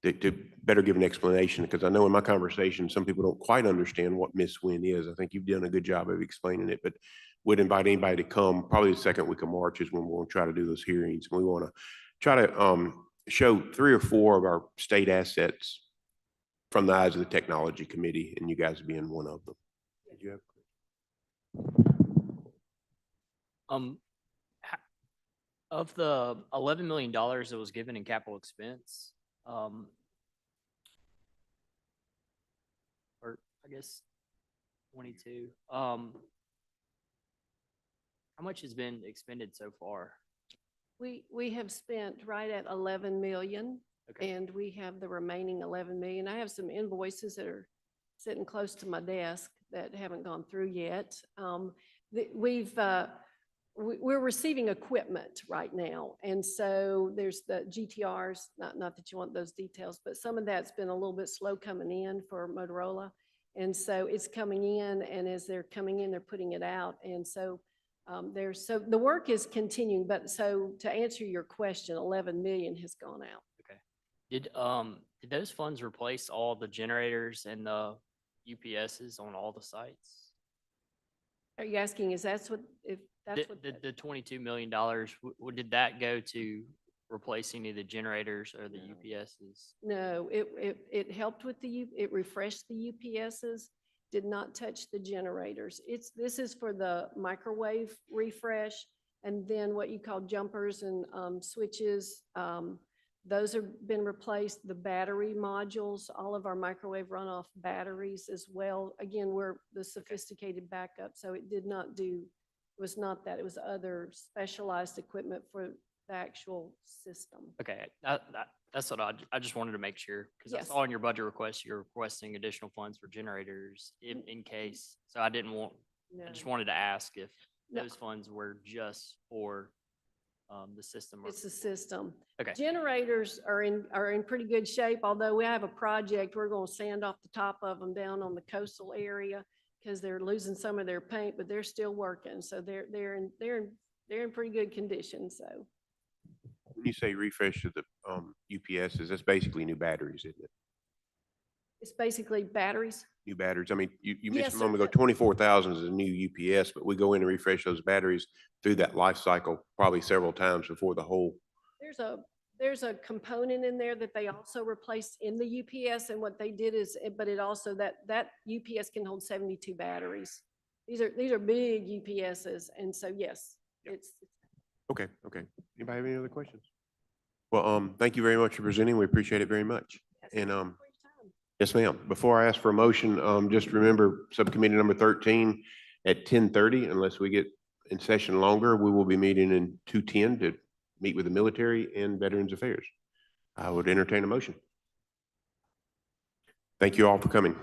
to better give an explanation. Because I know in my conversation, some people don't quite understand what Miss Win is. I think you've done a good job of explaining it, but would invite anybody to come. Probably the second week of March is when we're going to try to do those hearings. We want to try to show 3 or 4 of our state assets from the eyes of the Technology Committee, and you guys being one of them. Did you have? Of the $11 million that was given in capital expense, or I guess 22, how much has been expended so far? We have spent right at 11 million. Okay. And we have the remaining 11 million. I have some invoices that are sitting close to my desk that haven't gone through yet. We're receiving equipment right now. And so there's the GTRs, not that you want those details, but some of that's been a little bit slow coming in for Motorola. And so it's coming in, and as they're coming in, they're putting it out. And so so the work is continuing, but so to answer your question, 11 million has gone out. Did those funds replace all the generators and the UPSs on all the sites? Are you asking, is that's what, if that's what? The $22 million, did that go to replace any of the generators or the UPSs? No, it helped with it refreshed the UPSs, did not touch the generators. This is for the microwave refresh, and then what you call jumpers and switches. Those have been replaced. The battery modules, all of our microwave runoff batteries as well. Again, we're the sophisticated backup, so it did not do, it was not that. It was other specialized equipment for the actual system. Okay, that's what I just wanted to make sure, because I Yes. saw in your budget request, you're requesting additional funds for generators in case. So I didn't want, I just No. wanted to ask if No. those funds were just for the system. Or It's the system. Okay. Generators are in pretty good shape, although we have a project, we're gonna sand off the top of them down on the coastal area because they're losing some of their paint, but they're still working. So they're in pretty good condition, so. When you say refresh of the UPSs, that's basically new batteries, isn't it? It's basically batteries. New batteries. I mean, you Yes, mentioned a sir. moment ago, 24,000 is a new UPS, but we go in and refresh those batteries through that life cycle probably several times before the whole. There's a component in there that they also replaced in the UPS, and what they did is, but it also, that UPS can hold 72 batteries. These are big UPSs, and so yes, it's. Okay, okay. Anybody have any other questions? Well, thank you very much for presenting. We appreciate it very much. And, yes, ma'am. Before I ask for a motion, just remember subcommittee number 13 at 10:30, unless we get in session longer, we will be meeting in 210 to meet with the military and Veterans Affairs. I would entertain a motion. Thank you all for coming.